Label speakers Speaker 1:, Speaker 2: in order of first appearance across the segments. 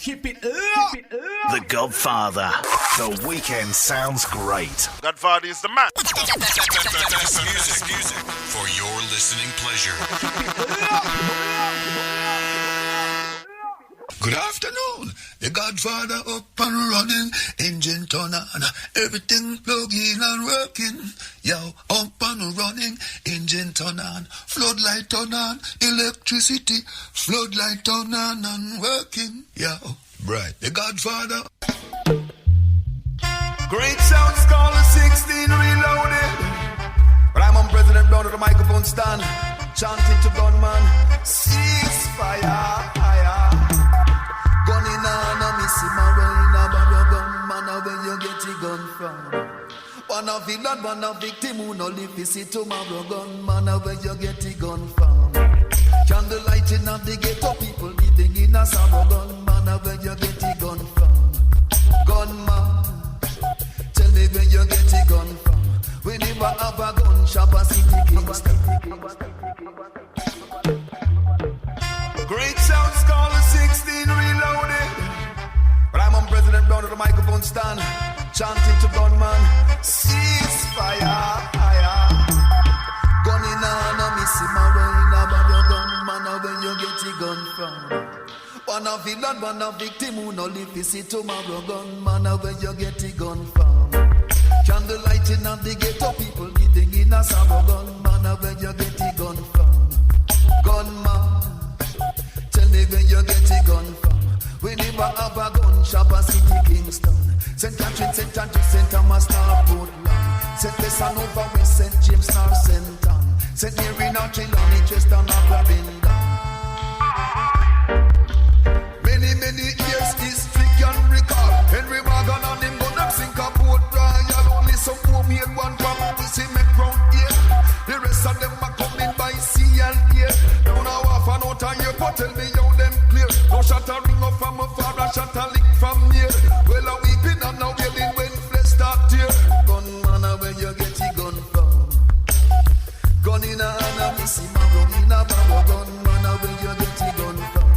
Speaker 1: Keep it up.
Speaker 2: The Godfather. The weekend sounds great.
Speaker 3: Godfather is the man.
Speaker 4: Best music for your listening pleasure.
Speaker 5: Good afternoon. The Godfather up and running, engine turn on, everything plugging and working. Yo, up and running, engine turn on, floodlight turn on, electricity, floodlight turn on and working. Yo, bright. The Godfather.
Speaker 6: Great sound scholar 16 reloaded. But I'm on President Brown at the microphone stand, chanting to gunman, ceasefire. Gun in hand, I miss him around a barrel gun, man, where you get your gun from? One of villain, one of victim who no live to see tomorrow gun, man, where you get your gun from? Candlelight in the ghetto, people living in a sorrow gun, man, where you get your gun from? Gunman, tell me where you get your gun from? We never have a gun shop a city Kingston. Great sound scholar 16 reloaded. But I'm on President Brown at the microphone stand, chanting to gunman, ceasefire. Gun in hand, I miss him around a barrel gun, man, where you get your gun from? One of villain, one of victim who no live to see tomorrow gun, man, where you get your gun from? Candlelight in the ghetto, people living in a sorrow gun, man, where you get your gun from? Gunman, tell me where you get your gun from? We never have a gun shop a city Kingston. St. Catherine, St. Andrew, St. Thomas, nor Portland. St. Bessanova, West St. James, nor St. Ann. St. Mary, nor Trelawney, Chester, nor Clarendon. Many years history can recall. Henry Morgan and him gun up Singapore Royal. Only some who made one from we see make round here. The rest of them are coming by sea and air. Down a half an out of here, but tell me how them clear. No shot a ring up from afar, a shot a lick from near. Well, a weeping and a wailing when flesh start tear. Gunman, where you get your gun from? Gun in a hand, a miss him a run in a barrel. Gunman, where you get your gun from?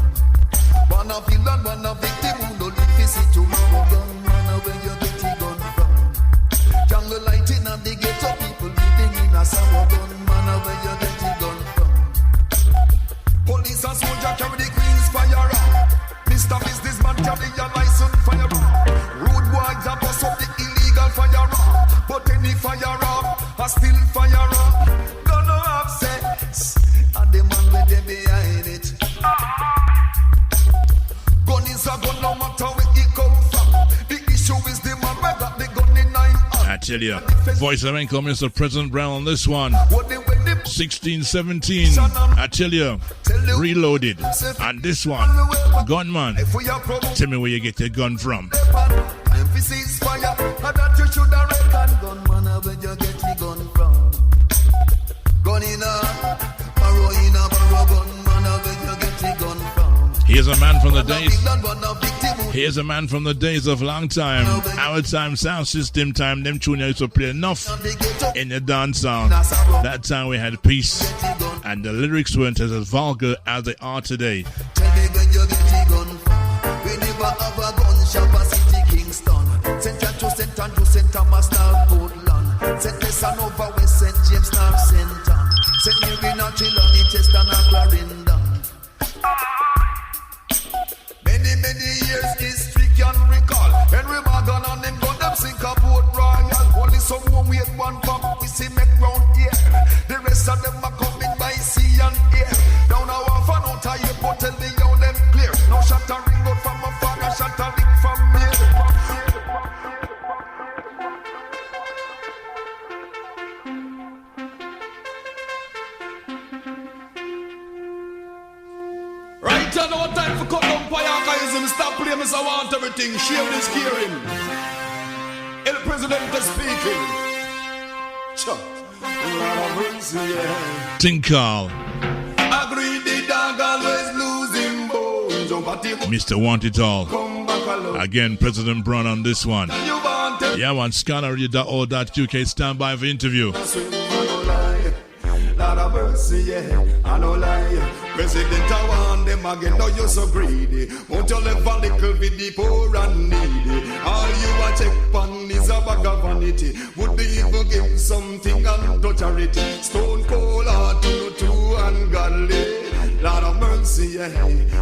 Speaker 6: One of villain, one of victim who no live to see tomorrow. Gunman, where you get your gun from? Jungle light in the ghetto, people living in a sorrow. Gunman, where you get your gun from? Police and soldier carry the Queen's fire up. Mr. Businessman carry your license fire up. Rude boys a bust up the illegal fire up. But any fire up, a still fire up. Don't know have sex, and the man with them behind it. Gun is a gun, no matter where it come from. The issue is the man where got the gun in 9 hands.
Speaker 7: I tell you, voice of income, Mr. President Brown on this one. 1617, I tell you, reloaded. And this one, gunman, tell me where you get your gun from.
Speaker 6: Emphasis fire, and that you should have reckoned. Gunman, where you get your gun from? Gun in a barrow, gunman, where you get your gun from?
Speaker 7: Here's a man from the days. Here's a man from the days of long time. Our time, sound system time. Them tune used to play enough in the dance song. That time we had peace, and the lyrics weren't as vulgar as they are today.
Speaker 6: Tell me where you get your gun from? We never have a gun shop a city Kingston. St. Andrew, St. Andrew, St. Thomas, nor Portland. St. Bessanova, West St. James, nor St. Ann. St. Mary, nor Trelawney, Chester, nor Clarendon. Many years history can recall. Henry Morgan and him gun up Singapore Royal. Only someone wait one pump, we see make round here. The rest of them are coming by sea and air. Down a half an out of here, but tell me how them clear. No shot a ring out from a far, a shot a lick from here. Right, I know time for cut down Payankaism. Stop playing, I want everything. Share this hearing. El Presidente speaking.
Speaker 7: Tinkal.
Speaker 6: Agree the dog always losing bones.
Speaker 7: Mr. Want It All. Again, President Brown on this one. Yeah, man, scanner.o.uk, stand by for interview.
Speaker 6: Lot of mercy, yeah, I no lie. President I want them again, now you're so greedy. Won't you live a little bit the poor and needy? All you a check pan is a bag of vanity. Would the evil give something unto charity? Stone cold heart to ungodly. Lord of mercy, yeah.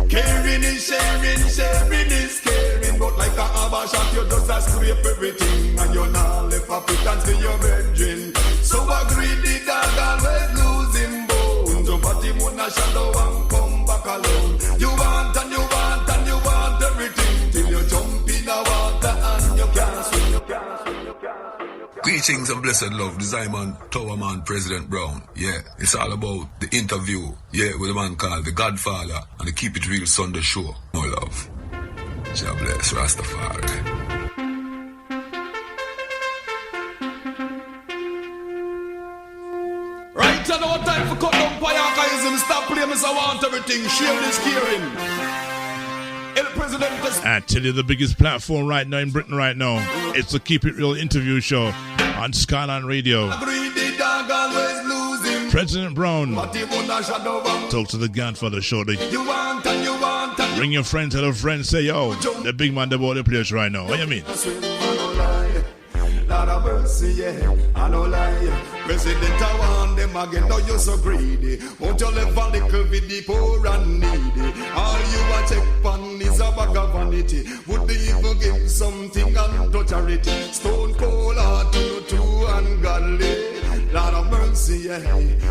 Speaker 6: Caring is sharing, sharing is caring. But like a hammer shot, you just a scrape everything. And you're not left a pittance for your brethren. So agree the dog always losing bones. Jump at him on a shadow and come back alone. You want and you want and you want everything. Till you jump in the water and you can't swim, you can't swim, you can't swim.
Speaker 5: Greetings and blessed love, the Zion Tower man, President Brown. Yeah, it's all about the interview, yeah, with a man called the Godfather and the Keep It Real Sunday show. More love. God bless, Rastafari.
Speaker 6: Right, you know time for cut down Payachaism. Stop playing as I want everything. Share this caring.
Speaker 7: I tell you, the biggest platform right now in Britain right now, it's the Keep It Real interview show on Skyline Radio. President Brown, talk to the Godfather shortly. Bring your friends, tell a friend, say, yo, the big man about the place right now. What do you mean?
Speaker 6: Lord of mercy, yeah, I no lie. President, I want them again, now you're so greedy. Won't you live a little bit the poor and needy? All you a check pan is a bag of vanity. Would the evil give something unto charity? Stone cold heart to ungodly. Lord of mercy, yeah.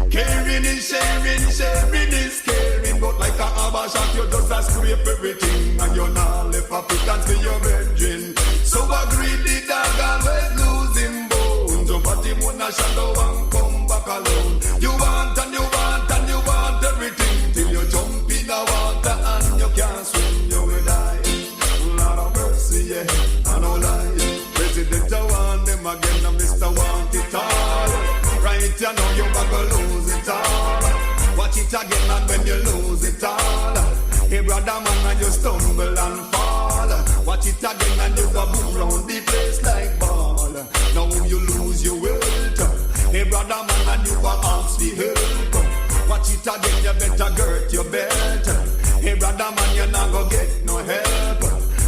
Speaker 6: Caring is sharing, sharing is caring. But like a hammer shot, you just a scrape everything. And you're not left a pittance for your brethren. So agree the dog always losing bones. Jump at him on a shadow and come back alone. You want and you want and you want everything. Till you jump in the water and you can't swim, you will die. Lord of mercy, yeah, I no lie. President, I want them again, and Mr. Want it all. Right, you know you're gonna lose it all. Watch it again and when you lose it all. Hey brother man, and you stumble and fall. Watch it again and you go boom round the place like ball. Now you lose your wealth. Hey brother man, and you go ask the help. Watch it again, you better girt your belt. Hey brother man, you not go get no help.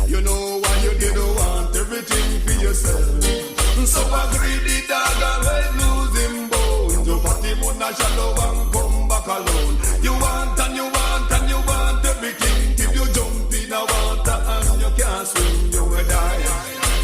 Speaker 6: You know why you didn't want everything for yourself. So agree the dog always losing bones. You put him on a shadow and come back alone. You want and you want and you want everything. Till you jump in the water and you can't swim, you will die.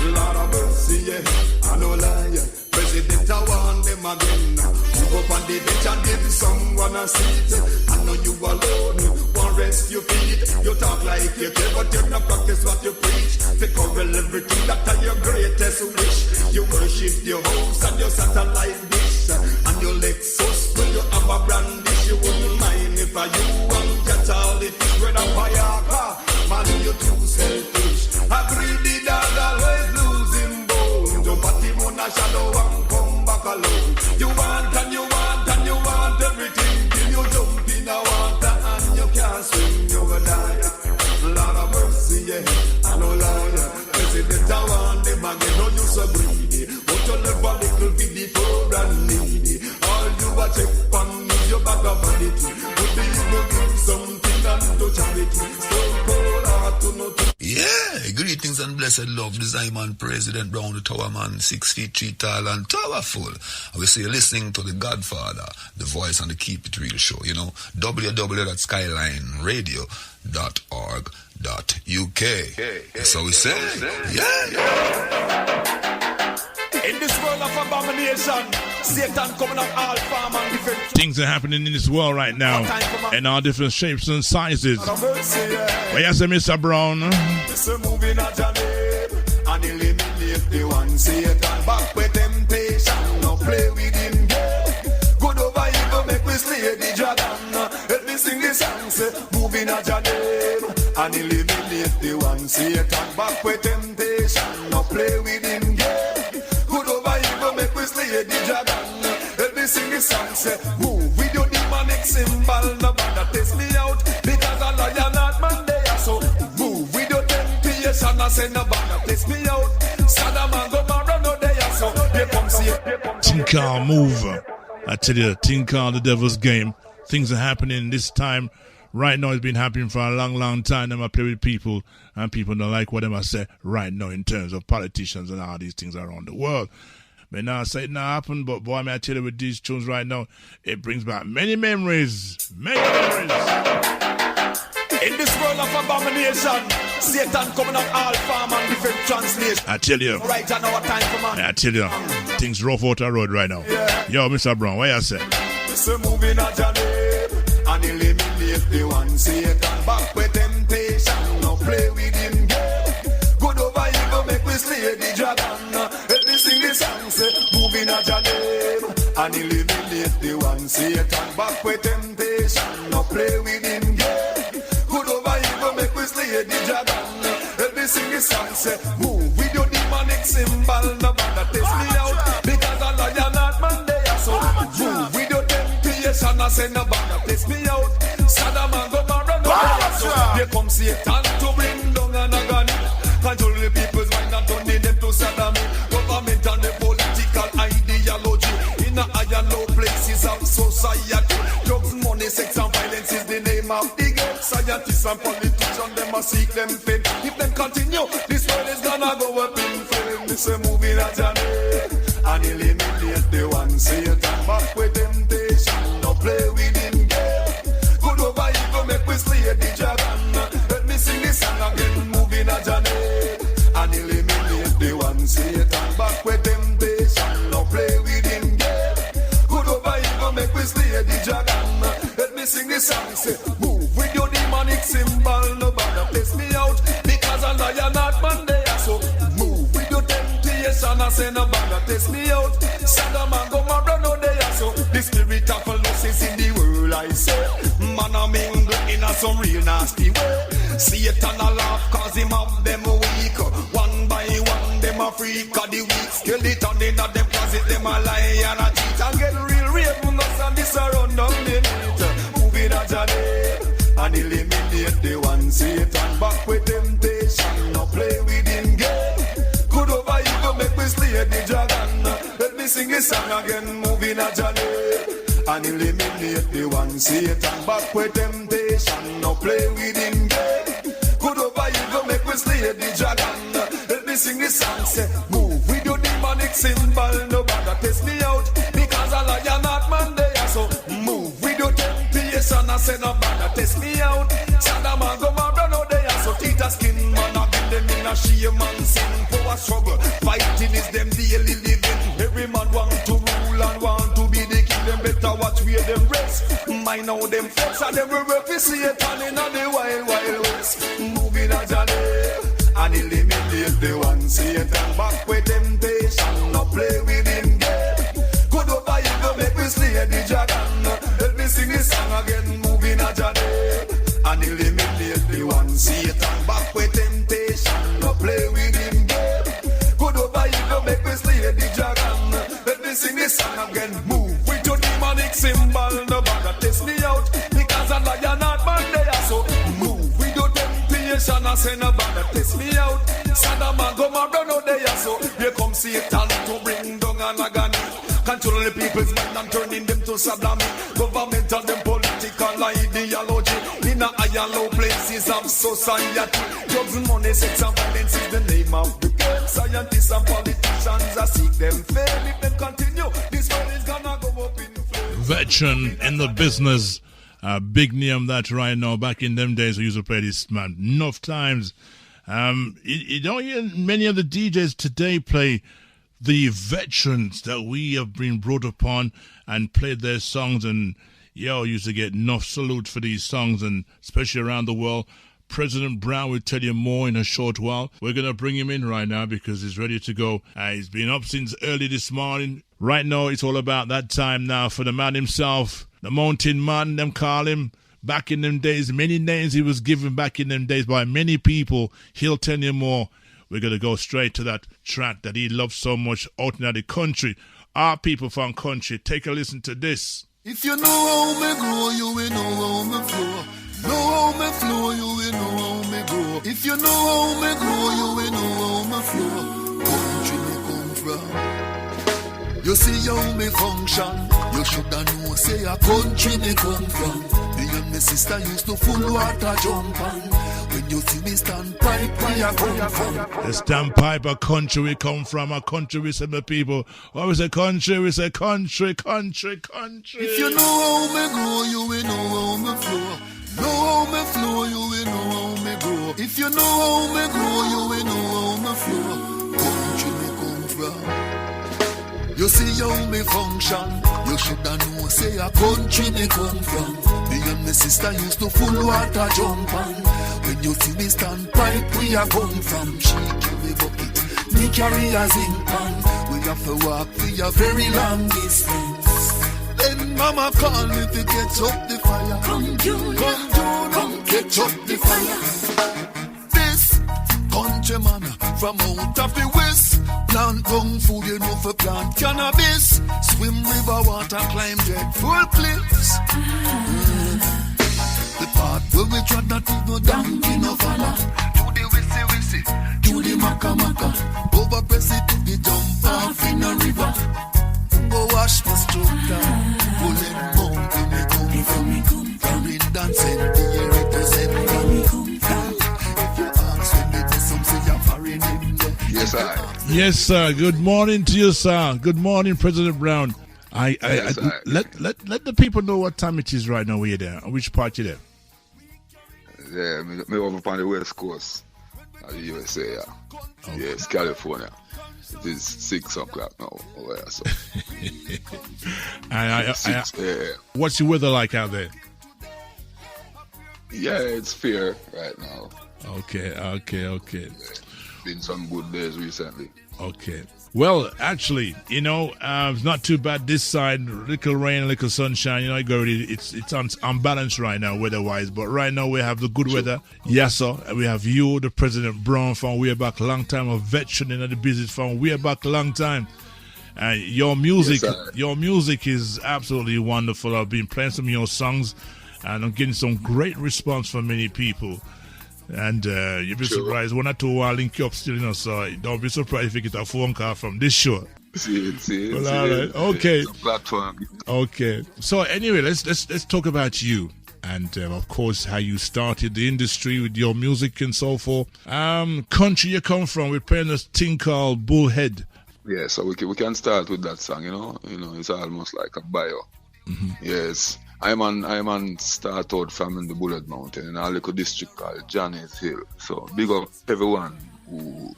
Speaker 6: Lord of mercy, yeah, I no lie. President, I want them again. Move up on the bench and give someone a seat. I know you alone, won't rest your feet. You talk like you care, but you not practice what you preach. Take over everything that are your greatest wish. You worship your house and your satellite dish. And your Lexus, when you have a brandish. You wouldn't mind if I you and catch all the fish with a fire car. Man, you're too selfish. Agree the dog always losing bones. You put him on a shadow and come back alone. You want and you want and you want everything. Till you jump in the water and you can't swim, you will die. Lord of mercy, yeah, I no lie. President, I want them again, no you so greedy. Won't you live a little bit the poor and needy? All you a check on is your bag of vanity. Would the evil give something unto charity? Stone cold heart to no.
Speaker 5: Yeah, greetings and blessed love, the Zion President Brown, the Tower man, 6 feet 3 tall and powerful. And we see you listening to the Godfather, the voice on the Keep It Real show, you know, www.skylineradio.org.uk. That's how we say. Yeah.
Speaker 6: In this world of abomination, Satan coming up all farm and different.
Speaker 7: Things are happening in this world right now in all different shapes and sizes. Well, yes, Mr. Brown.
Speaker 6: It's a movie not a name and eliminate the one Satan. Back with temptation, no play with him game. Good over evil, make me slay the dragon. Let me sing the song, say, movie not a name and eliminate the one Satan. Back with temptation, no play with him game. Good over evil, make me slay the dragon. Let me sing the song, say, move with your demonic symbol. No bother test me out, because a lion not man there. So move with your temptation. I say no bother test me out. Saddam and Gomorrah no there. So here comes here.
Speaker 7: Tinker move. I tell you, Tinker the devil's game. Things are happening this time right now it's been happening for a long, long time. Them I play with people, and people don't like what them I say right now in terms of politicians and all these things around the world. But now I say it not happen, but boy, may I tell you with these tunes right now, it brings back many memories. Many memories.
Speaker 1: In this world of abomination, Satan coming on all form and different translation.
Speaker 7: I tell you.
Speaker 1: Right now, our time for man.
Speaker 7: I tell you, things rough out the road right now.
Speaker 1: Yeah.
Speaker 7: Yo, Mr. Brown, what you say?
Speaker 1: So moving at your name and eliminate the one Satan. Back with temptation, no play with him game. Good over evil, make we slay the dragon. Let me sing this song, say, moving at your name and eliminate the one Satan. Back with temptation, no play with him game. Good over evil, make we slay the dragon. Let me sing this song, say, move with your demonic symbol. No matter test me out, because a lion not man there. So move with your temptation, I say no matter test me out. Saddam and Gomorrah, no so here comes Satan to bring down an agony. Control the people's mind and turning them to Saddam. Government and the political ideology in the high and low places of society. Drugs, money, sex and violence is the name of the game. Scientists and politicians, them must seek them fame. If them continue, this world is gonna go up in flame. This a movie that you need and eliminate the one Satan. Back with temptation, no play with him game. Good over evil, make we slay the dragon. Let me sing this song again, moving a journey and eliminate the one Satan. Back with temptation, no play with him game. Good over evil, make we slay the dragon. Let me sing this song, say, move with your demonic symbol, no bother test me out, because a lion not man there. So move with your temptation, I say no bother test me out. Saddam and Gomorrah no there. So the spirit of lust is in the world, I say. Man a mingle in a some real nasty way. Satan a laugh cause him have them weak. One by one them a freak of the weak. Skeleton in a them closet them a lie and a cheat. And get real ravenous and this around down the meat. Moving a journey and eliminate the one Satan. Back with temptation, no play with him game. Good over evil, make me slay the dragon. Let me sing this song again, moving a journey and eliminate the one Satan. Back with temptation, no play with him game. Good over evil, make me slay the dragon. Let me sing this song, say, move with your demonic symbol. No bother test me out, because a lion not man there. So move with your temptation, I say no bother test me out. Saddam and Gomorrah no there. So teeth a skin man, I give them in a shame and sin. Power struggle, fighting is them daily living. Every man want to rule and want to be the king. Them better watch where them rest. Mind how them folks and them will work for Satan in the wild, wild west. Moving a journey and eliminate the one Satan. Back with temptation, no play with him game. Good over evil, make me slay the dragon. Let me sing this song again, moving a journey and eliminate the one Satan. Back with temptation, no play with him game. Good over evil, make me slay the dragon. Let me sing this song again, move with your demonic symbol. No bother test me out, because a lion not man there. So move with your temptation, I say no bother test me out. Saddam and Gomorrah no there. So here comes Satan to bring down an agony. Controlling the people's mind and turning them to Saddam. Government and them political ideology in a high and low places of society. Drugs, money, sex and violence is the name of the game. Scientists and politicians I seek them fame. If them continue, this world is gonna go up in flames.
Speaker 7: Veteran in the business, big name that right now. Back in them days we used to play this man enough times. You don't hear many of the DJs today play the veterans that we have been brought upon and played their songs, and used to get enough salute for these songs, and especially around the world. President Brown will tell you more in a short while. We're going to bring him in right now because he's ready to go. He's been up since early this morning. Right now it's all about that time now for the man himself, the mountain man, them call him. Back in them days, many names he was given back in them days by many people. He'll tell you more. We're going to go straight to that track that he loves so much out in the country. Our people from country, take a listen to this.
Speaker 6: If you know how me grow, you will know how me flow. Know how me flow, you will know how me grow. If you know how me grow, you will know how me flow. Country me come from. You see how me function. You shoulda know say a country me come from. The and my sister used to full water jump on. When you see me stand pipe, where you come from?
Speaker 7: The standpipe, a country we come from, a country we say the people. What we say country, we say country.
Speaker 6: If you know how me grow, you will know how me flow. Know how me flow, you will know how me grow. If you know how me grow, you will know how me flow. Country me come from. You see how me function. You shoulda know say a country me come from. Me and my sister used to full water jump on. When you see me stand pipe, we a come from. She carry bucket, me carry a zinc pan. We have to walk for a very long distance. Then mama call me to get up the fire. Come Junior, come catch up the fire. This countryman from out of the west. Plant young food, you know for plant cannabis. Swim river water, climb dreadful cliffs. The part where we trod not even donkey no falla. Do the wissy, do the maka. Over press it to the jump off in a river. Go wash my stroke down. Pulling mountain me come from. Clarendon send the represent me come from. If you ask when they do some say you're foreign him there.
Speaker 5: Yes, I.
Speaker 7: Yes, sir. Good morning to you, sir. Good morning, President Brown. Let the people know what time it is right now. Where you're there, and which part you're there.
Speaker 5: Yeah, me over on the west coast of the USA. Yeah. Okay. Yes, California. It is 6 o'clock now over there. So. What's
Speaker 7: your weather like out there?
Speaker 5: Yeah, it's fair right now.
Speaker 7: Okay.
Speaker 5: Yeah, been some good days recently.
Speaker 7: Okay. Well, actually, it's not too bad this side. Little rain, little sunshine. It's unbalanced right now weather-wise. But right now we have the good weather. Yes, sir. We have you, the President Brown from way back long time, a veteran in the business from way back long time. And your music is absolutely wonderful. I've been playing some of your songs, and I'm getting some great response from many people. And you'll be surprised. 1 or 2 I'll link you up still, so don't be surprised if you get a phone call from this show.
Speaker 5: See.
Speaker 7: Well, all right. Okay.
Speaker 5: Platform.
Speaker 7: Okay. So anyway, let's talk about you and of course how you started the industry with your music and so forth. Country you come from. We're playing a thing called Bullhead.
Speaker 5: Yeah, so we can start with that song. It's almost like a bio. Mm-hmm. Yes. I'm start out from in the Bullet Mountain in a little district called Johnny's Hill. So big up everyone who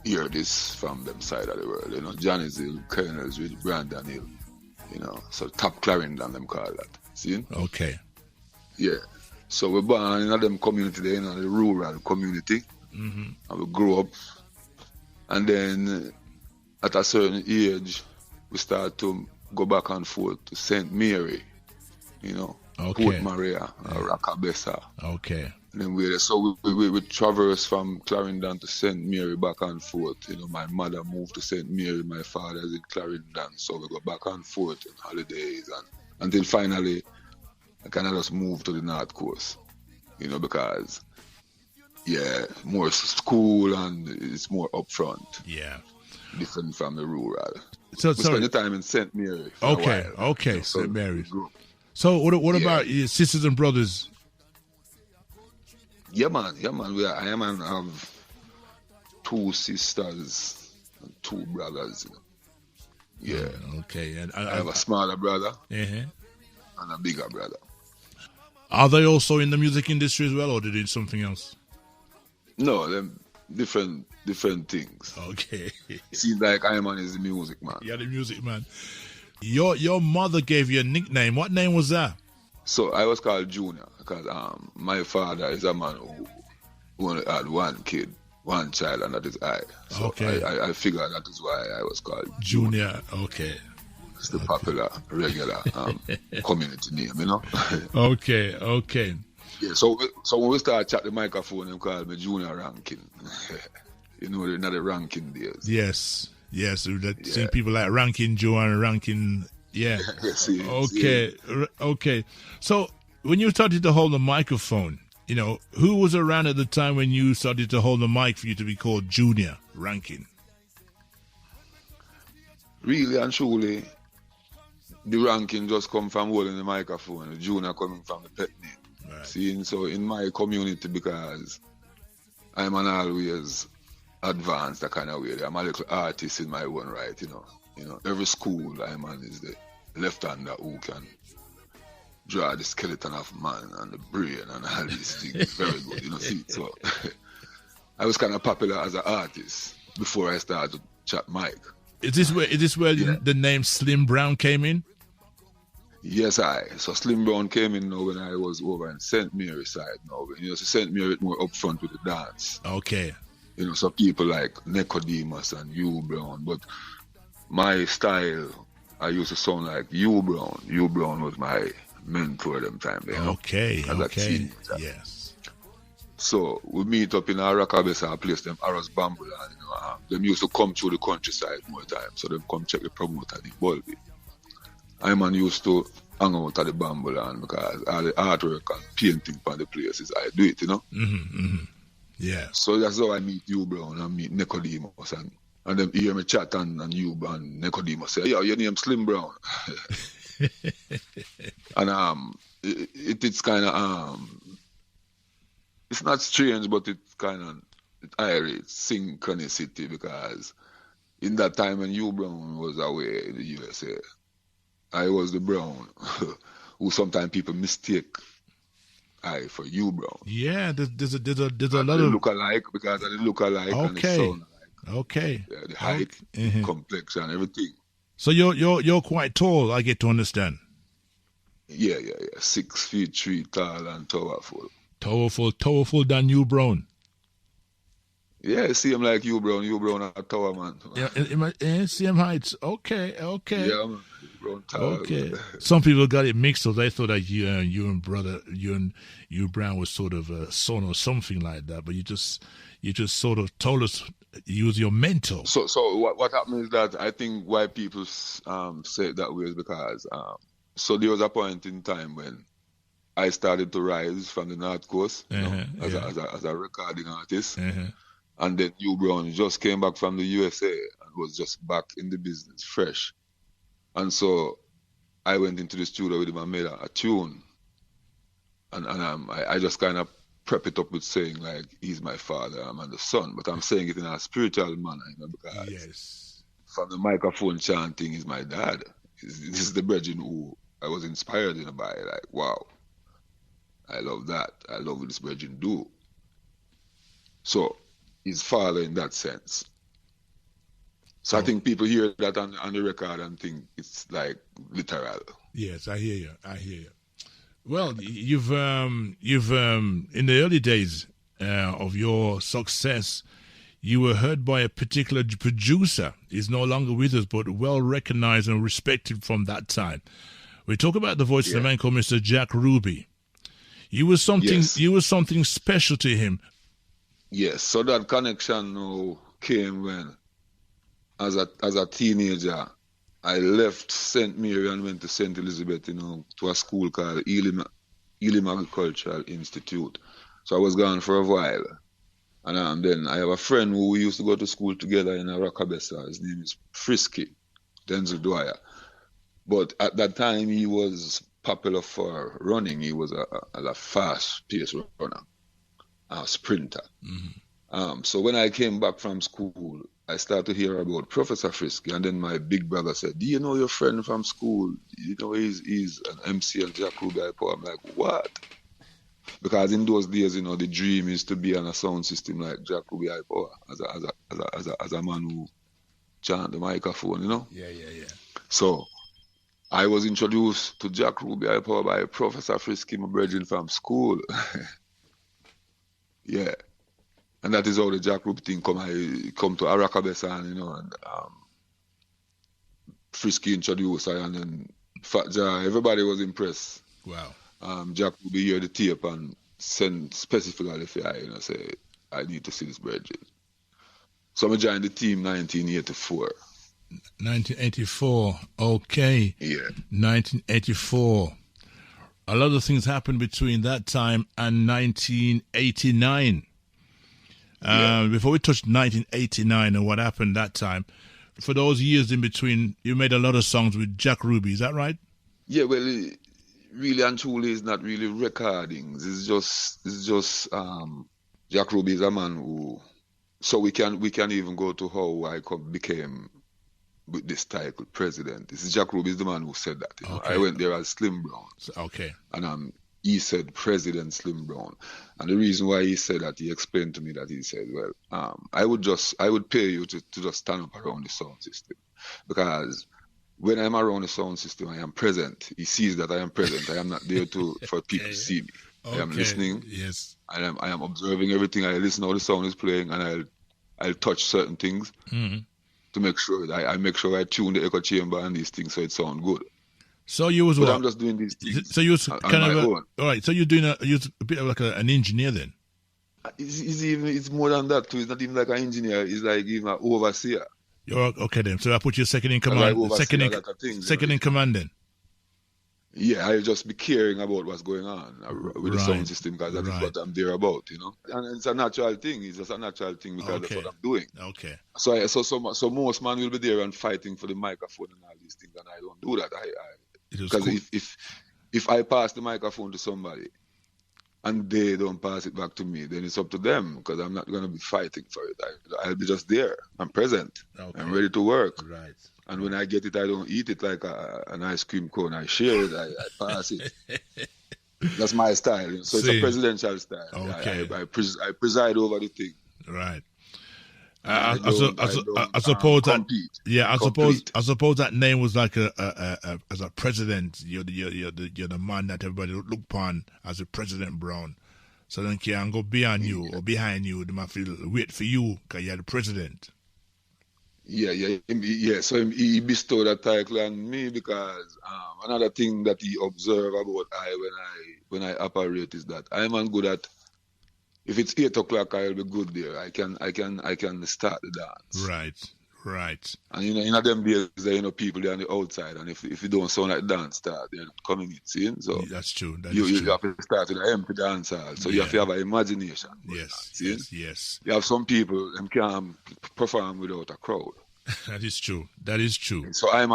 Speaker 5: hear this from them side of the world. Johnny's Hill, Colonel's Ridge, Brandon Hill. So top Clarendon them call that. See?
Speaker 7: Okay.
Speaker 5: Yeah. So we're born in them community there, the rural community. Mm-hmm. And we grew up. And then at a certain age, we start to go back and forth to St. Mary.
Speaker 7: Okay.
Speaker 5: Port Maria, Rakabessa.
Speaker 7: Okay.
Speaker 5: And then we traverse from Clarendon to St. Mary back and forth. My mother moved to St. Mary, my father's in Clarendon, so we go back and forth on holidays and until finally I kind of just moved to the North Coast. Because more school and it's more upfront.
Speaker 7: Yeah.
Speaker 5: Different from the rural.
Speaker 7: So
Speaker 5: we spent the time in St. Mary.
Speaker 7: Okay, St. Mary's. So what about your sisters and brothers?
Speaker 5: Yeah, man. I have 2 sisters and 2 brothers. Yeah.
Speaker 7: Okay. And
Speaker 5: I have a smaller brother
Speaker 7: and
Speaker 5: a bigger brother.
Speaker 7: Are they also in the music industry as well, or they did something else?
Speaker 5: No, they're different things.
Speaker 7: Okay.
Speaker 5: Seems like Iman is the music man.
Speaker 7: Yeah, the music man. Your mother gave you a nickname. What name was that?
Speaker 5: So I was called Junior because my father is a man who only had 1 kid, 1 child, and that is I. So
Speaker 7: okay.
Speaker 5: I figured that is why I was called
Speaker 7: Junior. Okay.
Speaker 5: It's the popular, regular community name,
Speaker 7: Okay.
Speaker 5: Yeah, so when we start chat the microphone, they call me Junior Rankin. Not the Rankin days.
Speaker 7: Yes. Seen people like Rankin Joe and Rankin. Yeah. Okay. So when you started to hold the microphone, who was around at the time when you started to hold the mic for you to be called Junior Rankin?
Speaker 5: Really and truly, the Rankin just come from holding the microphone. The Junior coming from the pet name.
Speaker 3: Seeing so in my community, because I'm an always advanced that kind of way. I'm a little artist in my own right, every school I'm on is the left-hander who can draw the skeleton of man and the brain and all these things. Very good, see. So I was kind of popular as an artist before I started to chat mic.
Speaker 7: Is this where the name Slim Brown came in?
Speaker 3: Yes, so Slim Brown came in when I was over in St. Mary side now. So St. Mary more upfront with the dance.
Speaker 7: Okay.
Speaker 3: So people like Nicodemus and U Brown, but my style, I used to sound like U Brown. U Brown was my mentor them time.
Speaker 7: Okay.
Speaker 3: As a teenager.
Speaker 7: Yes.
Speaker 3: So we meet up in our Rockabessa place, them Arrows Bamboo, and them used to come through the countryside more time. So them come check the promoter in Bulby. I man used to hang out at the Bamboo Land because all the artwork and painting on the places I do it,
Speaker 7: Mm-hmm. Yeah.
Speaker 3: So that's how I meet you, Brown, and meet Nicodemus, and them hear me chat and you and Nicodemus say, "Yeah, your name Slim Brown." And it's kind of it's not strange, but it's kind of it's synchronicity, because in that time when you Brown was away in the USA, I was the Brown who sometimes people mistake I for you Brown.
Speaker 7: Yeah, there's a lot
Speaker 3: they
Speaker 7: of
Speaker 3: look alike because they look alike and they sound alike.
Speaker 7: Okay.
Speaker 3: Yeah, the height, complexion, everything.
Speaker 7: So you're quite tall, I get to understand.
Speaker 3: Yeah. 6 feet 3 tall and powerful.
Speaker 7: Powerful than you Brown.
Speaker 3: Yeah, see him like you Brown a tower man.
Speaker 7: Yeah, same heights. Okay.
Speaker 3: Yeah, man. Brown tall.
Speaker 7: Okay. Some people got it mixed up. They thought that you and Brown was sort of a son or something like that. But you just sort of told us you was your mentor.
Speaker 3: So what happened is that I think why people say it that way is because so there was a point in time when I started to rise from the North Coast as a recording artist. And then you Brown just came back from the USA and was just back in the business fresh. And so I went into the studio with him and made a tune. And I just kind of prep it up with saying, like, he's my father, I'm the son. But I'm saying it in a spiritual manner, because from the microphone chanting, he's my dad. This is the brethren who I was inspired by. Like, wow, I love that. I love what this brethren do. So his father in that sense. So I think people hear that on the record and think it's like literal.
Speaker 7: Yes, I hear you. Well, you've in the early days of your success, you were heard by a particular producer. He's no longer with us, but well recognized and respected from that time. We talk about the voice of the man called Mr. Jack Ruby. You were something special to him.
Speaker 3: Yes, so that connection came when, as a teenager, I left St. Mary and went to St. Elizabeth, to a school called Elim Agricultural Institute. So I was gone for a while. And then I have a friend who we used to go to school together in Rockabessa. His name is Frisky, Denzel Dwyer. But at that time, he was popular for running. He was a fast-paced runner, a sprinter. Mm-hmm. So when I came back from school, I started to hear about Professor Frisky, and then my big brother said, "Do you know your friend from school? He's an MC and Jack Ruby." I'm like, "What?" Because in those days, the dream is to be on a sound system like Jack Ruby Power as a man who chant the microphone,
Speaker 7: Yeah.
Speaker 3: So I was introduced to Jack Ruby Power by Professor Frisky, my brethren from school. Yeah. And that is how the Jack Ruby thing come to Arakabessa, and Frisky introduced her, and then Fat Jar, everybody was impressed.
Speaker 7: Wow.
Speaker 3: Jack Ruby hear the tape and send specifically for I, say, I need to see this brethren. So I joined the team 1984.
Speaker 7: 1984, okay.
Speaker 3: Yeah.
Speaker 7: 1984. A lot of things happened between that time and 1989. Before we touch 1989 and what happened that time, for those years in between, you made a lot of songs with Jack Ruby, is that right?
Speaker 3: Yeah, well, really and truly is not really recordings. It's just Jack Ruby is a man who. So we can even go to how I became with this title, President. This is Jack Ruby is the man who said that. You know?
Speaker 7: Okay.
Speaker 3: I went there as Slim Brown.
Speaker 7: Okay.
Speaker 3: And he said President Slim Brown. And the reason why he said that, he explained to me that he said, well, I would pay you to just stand up around the sound system. Because when I'm around the sound system, I am present. He sees that I am present. I am not there for people to see me. I am listening.
Speaker 7: Yes.
Speaker 3: I am observing everything. I listen how the sound is playing, and I'll touch certain things to make sure that I make sure I tune the echo chamber and these things so it sounds good.
Speaker 7: So you was
Speaker 3: but
Speaker 7: what?
Speaker 3: I'm just doing these things.
Speaker 7: So you was
Speaker 3: on
Speaker 7: kind
Speaker 3: my
Speaker 7: of
Speaker 3: own.
Speaker 7: all right. So you're doing you're a bit of like an engineer then.
Speaker 3: It's more than that too. It's not even like an engineer. It's like even an overseer.
Speaker 7: You're okay then. So I put you second in command. Second in command then.
Speaker 3: Yeah, I'll just be caring about what's going on with the sound system because that is what I'm there about, you know. And it's a natural thing. It's just a natural thing because that's what I'm doing.
Speaker 7: Okay.
Speaker 3: So most man will be there and fighting for the microphone and all these things, and I don't do that. Because cool. if I pass the microphone to somebody and they don't pass it back to me, then it's up to them because I'm not going to be fighting for it. I'll be just there. I'm present. Okay. I'm ready to work.
Speaker 7: Right.
Speaker 3: And when I get it, I don't eat it like an ice cream cone. I share it. I pass it. That's my style. You know? So it's a presidential style.
Speaker 7: Okay.
Speaker 3: I preside over the thing.
Speaker 7: Right.
Speaker 3: I
Speaker 7: suppose that.
Speaker 3: Compete.
Speaker 7: Yeah. I suppose that name was like as a president. You're the man that everybody look upon as a President Brown. So then can't go beyond you or behind you. They might feel wait for you because you're the president.
Speaker 3: Yeah. So he bestowed that title on me because another thing that he observed about when I operate is that I'm good at. If it's 8 o'clock, I'll be good there. I can start the dance. Right. And in them days, people there on the outside, and if you don't sound like dance start, they're not coming in. See? So
Speaker 7: that's true.
Speaker 3: You have to start with an empty dance hall. So you have to have an imagination.
Speaker 7: Yes.
Speaker 3: You have some people them can't perform without a crowd.
Speaker 7: That is true.
Speaker 3: So I'm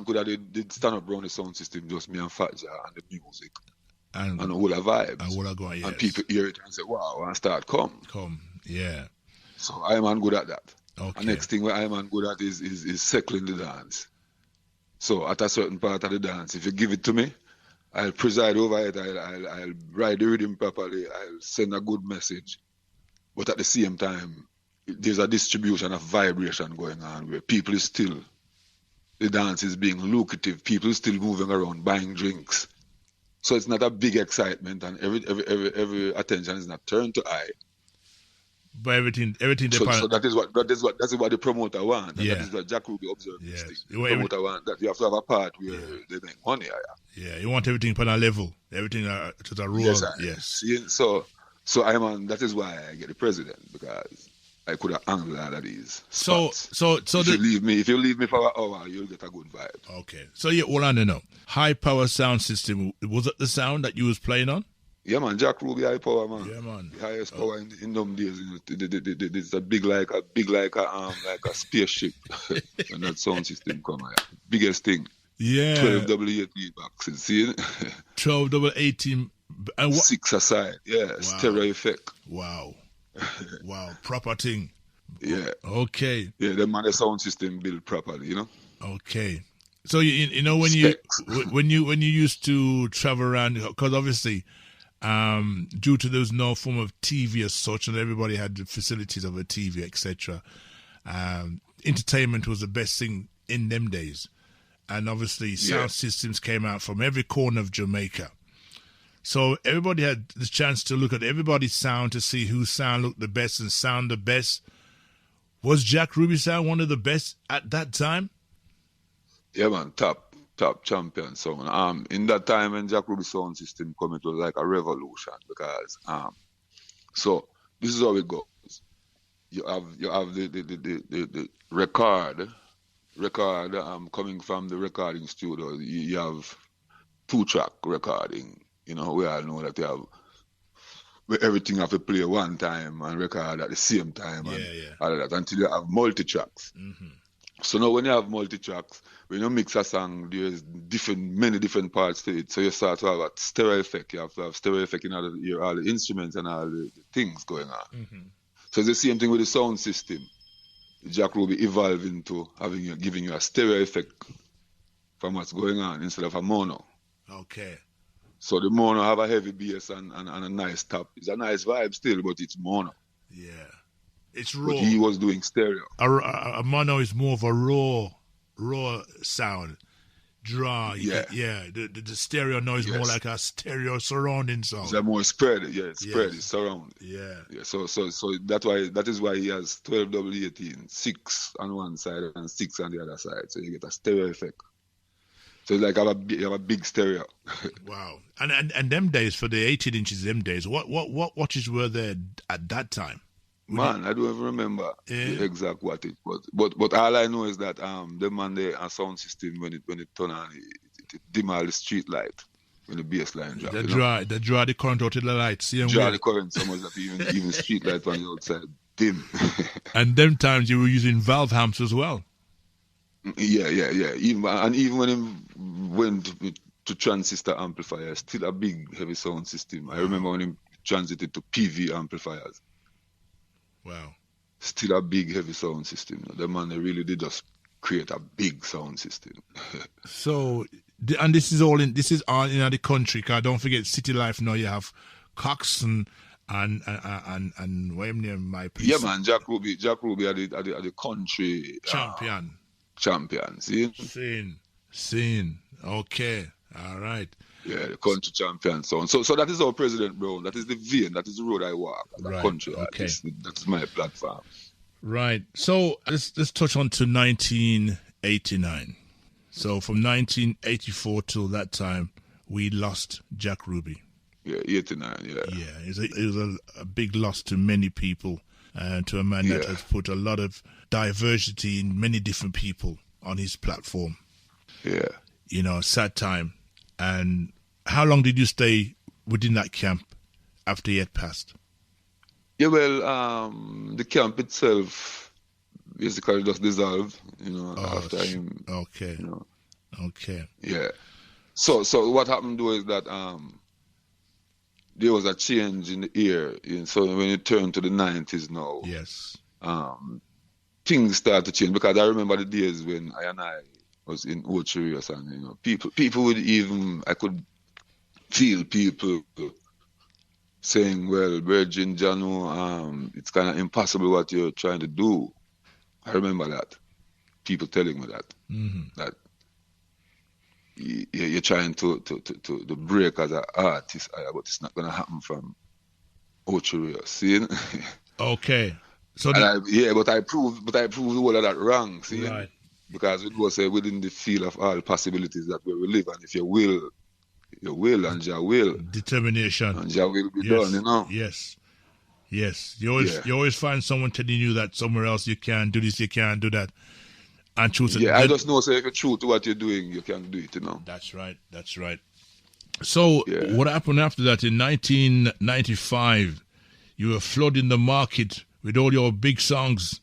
Speaker 3: good at the stand up around the sound system, just me and Fat Jah and the music. And all the vibes.
Speaker 7: And all the going, yes.
Speaker 3: And people hear it and say, wow, and start come.
Speaker 7: Yeah.
Speaker 3: So I'm good at that.
Speaker 7: Okay.
Speaker 3: And next thing I'm good at is circling the dance. So at a certain part of the dance, if you give it to me, I'll preside over it, I'll write the rhythm properly, I'll send a good message. But at the same time, there's a distribution of vibration going on where people is still, the dance is being lucrative, people is still moving around, buying drinks. So it's not a big excitement, and every attention is not turned to I.
Speaker 7: But everything.
Speaker 3: So that is what the promoter want. And
Speaker 7: yeah.
Speaker 3: That is what Jack Ruby observed.
Speaker 7: Yes.
Speaker 3: The promoter want that you have to have a part where they make money.
Speaker 7: Yeah, you want everything on a level, everything to the rule. Yes.
Speaker 3: See, so that is why I get the president, because I could have handled all of these spots. So if you leave me for an hour, you'll get a good vibe.
Speaker 7: Okay. So yeah, all I know. High power sound system, was it the sound that you was playing on?
Speaker 3: Yeah, man. Jack Ruby high power, man.
Speaker 7: Yeah, man.
Speaker 3: The highest power in them days. It's a big like a spaceship when that sound system come. Biggest thing.
Speaker 7: Yeah.
Speaker 3: 12 double-18 boxes. See?
Speaker 7: 12 double-18.
Speaker 3: 6 aside. Yeah. Wow. Stereo effect.
Speaker 7: Wow. Proper thing.
Speaker 3: Yeah.
Speaker 7: Okay.
Speaker 3: Yeah, the sound system built properly,
Speaker 7: Okay. So you know when you used to travel around, because obviously due to there was no form of TV as such, and everybody had the facilities of a TV, etc. Entertainment was the best thing in them days, and obviously sound systems came out from every corner of Jamaica. So everybody had the chance to look at everybody's sound to see whose sound looked the best and sound the best. Was Jack Ruby's sound one of the best at that time?
Speaker 3: Yeah, man, top champion sound. In that time when Jack Ruby sound system came, it was like a revolution because so this is how it goes. You have the record coming from the recording studio. You have 2-track recording. We all know that you have everything have to play one time and record at the same time and all of that until you have multi-tracks.
Speaker 7: Mm-hmm.
Speaker 3: So now when you have multi-tracks, when you mix a song, there's many different parts to it. So you start to have a stereo effect. You have to have stereo effect in order to hear all the instruments and all the things going on.
Speaker 7: Mm-hmm.
Speaker 3: So it's the same thing with the sound system. Jack Ruby evolving to giving you a stereo effect from what's going on instead of a mono.
Speaker 7: Okay.
Speaker 3: So the mono have a heavy bass and a nice top. It's a nice vibe still, but it's mono.
Speaker 7: Yeah. It's raw.
Speaker 3: But he was doing stereo.
Speaker 7: A mono is more of a raw sound. Draw. The stereo noise more like a stereo surrounding sound.
Speaker 3: It's a more spread. Yeah, it's spread. It's surrounded.
Speaker 7: Yeah.
Speaker 3: So that is why he has 12 double 18, 6 on one side and 6 on the other side. So you get a stereo effect. So it's like you have a big stereo.
Speaker 7: Wow. And them days, for the 18 inches, them days, what watches were there at that time?
Speaker 3: Man, I don't even remember the exact what it was. But all I know is that them man there a sound system when it turn on, it dim all the street light when the bass line drop.
Speaker 7: They draw the current out of the light.
Speaker 3: Draw the current so much that even street light on the outside dim.
Speaker 7: And them times you were using valve amps as well.
Speaker 3: Yeah. Even when he went to transistor amplifiers, still a big heavy sound system. I remember when he transited to PV amplifiers.
Speaker 7: Wow.
Speaker 3: Still a big heavy sound system. The man, they really did just create a big sound system.
Speaker 7: So, and this is all in the country. Cause don't forget City Life now. You have Cox and what name my place.
Speaker 3: Yeah, man. Jack Ruby are the country champion.
Speaker 7: Scene. Okay. All right.
Speaker 3: Yeah, the country champion sound. So that is our President Brown. That is the vein. That is the road I walk. The country.
Speaker 7: Okay.
Speaker 3: That's my platform.
Speaker 7: Right. So let's touch on to 1989. So from 1984 till that time, we lost Jack Ruby.
Speaker 3: Yeah, 89. Yeah.
Speaker 7: Yeah, it was a big loss to many people, and to a man that has put a lot of diversity in many different people on his platform.
Speaker 3: Yeah.
Speaker 7: You know, sad time. And how long did you stay within that camp after he had passed?
Speaker 3: Yeah, well, the camp itself basically just dissolved, after him.
Speaker 7: Okay. Okay.
Speaker 3: Yeah. So what happened though is that there was a change in the air. So when it turned to the 90s now,
Speaker 7: yes,
Speaker 3: things started to change, because I remember the days when I was in Ocherios, and people would even, I could feel people saying, well, Virgin Janu, it's kind of impossible what you're trying to do. I remember that. People telling me that.
Speaker 7: Mm-hmm.
Speaker 3: That you're trying to break as an artist, but it's not going to happen from Ocherios. See?
Speaker 7: Okay. So
Speaker 3: but I proved all of that wrong. See?
Speaker 7: Right.
Speaker 3: Because it was within the field of all possibilities that we will live, and if you will, and Jah will.
Speaker 7: Determination.
Speaker 3: And Jah will be done,
Speaker 7: Yes. You always find someone telling you that somewhere else you can't do this, you can't do that. And choose it.
Speaker 3: Yeah, I just know, if you're true to what you're doing, you can do it,
Speaker 7: That's right. So, what happened after that? In 1995, you were flooding the market with all your big songs.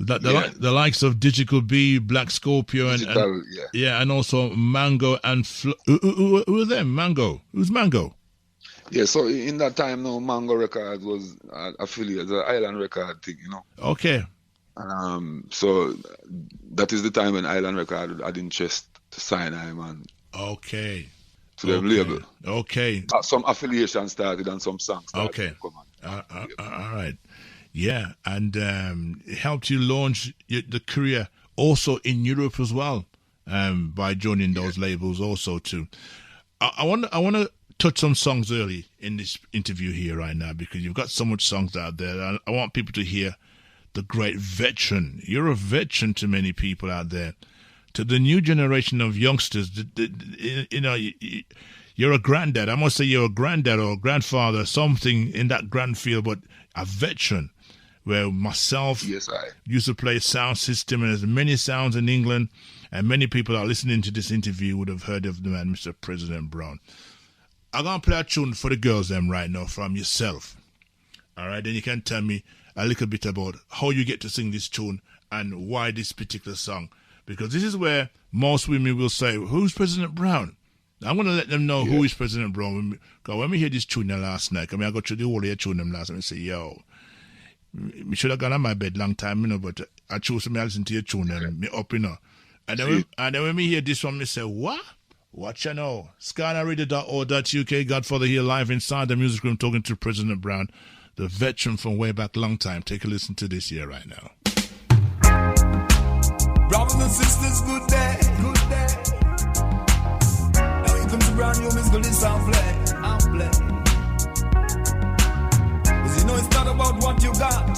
Speaker 7: The likes of Digital B, Black Scorpio, and also Mango and who were them? Mango. Who's Mango?
Speaker 3: Yeah, so in that time now, Mango Records was affiliated, the Island Record thing,
Speaker 7: Okay.
Speaker 3: So that is the time when Island Record had interest to sign him and to their label.
Speaker 7: Okay.
Speaker 3: Some affiliation started and some songs started to come on.
Speaker 7: All right. Yeah, and it helped you launch the career also in Europe as well, by joining those labels also too. I want to touch some songs early in this interview here right now, because you've got so much songs out there. I want people to hear the great veteran. You're a veteran to many people out there. To the new generation of youngsters, you're a granddad. I must say you're a granddad or a grandfather, something in that grand field, but a veteran. Where myself used to play sound system, and there's many sounds in England, and many people that are listening to this interview would have heard of the man, Mr. President Brown. I'm going to play a tune for the girls them right now from yourself. All right, then you can tell me a little bit about how you get to sing this tune and why this particular song. Because this is where most women will say, who's President Brown? I'm going to let them know who is President Brown. Because when we hear this tune last night, I go through the whole year tune them last night and say, yo, I should have gone on my bed long time, but I chose to listen to your tune and me up, And then when we hear this one, we say, what? What you know? SkyNRadio.org.uk, Godfather here live inside the music room talking to President Brown, the veteran from way back long time. Take a listen to this here right now.
Speaker 6: Brothers and sisters, good day, good day. Now here comes Brown, you miss good this and play. Cause you know it's not about what you got,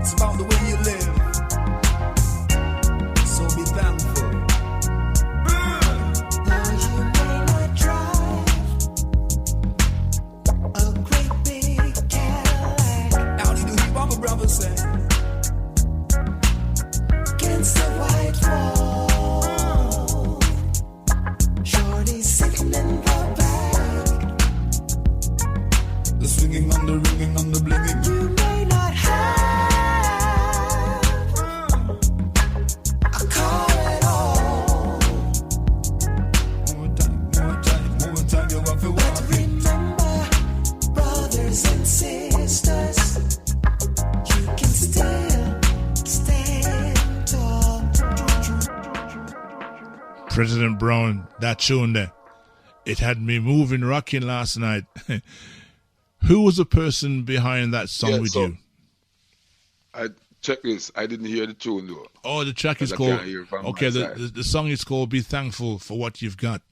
Speaker 6: it's about the way you live. So be thankful.
Speaker 8: Now you may not drive a great big Cadillac.
Speaker 6: How did you hear what my brother say?
Speaker 8: Against the white wall, Shorty's sitting in the back.
Speaker 6: The swinging on the ringing on the blinging.
Speaker 8: You may not have a car at all,
Speaker 6: More time, you have to
Speaker 8: but
Speaker 6: walk it.
Speaker 8: remember, brothers and sisters, you can still stand tall.
Speaker 7: President Brown, that tune there, it had me moving, rocking last night. Who was the person behind that song with you?
Speaker 3: I check this. I didn't hear the tune though.
Speaker 7: Oh, the track is
Speaker 3: I
Speaker 7: called.
Speaker 3: can't hear it from
Speaker 7: Okay,
Speaker 3: my side.
Speaker 7: the song is called "Be Thankful for What You've Got."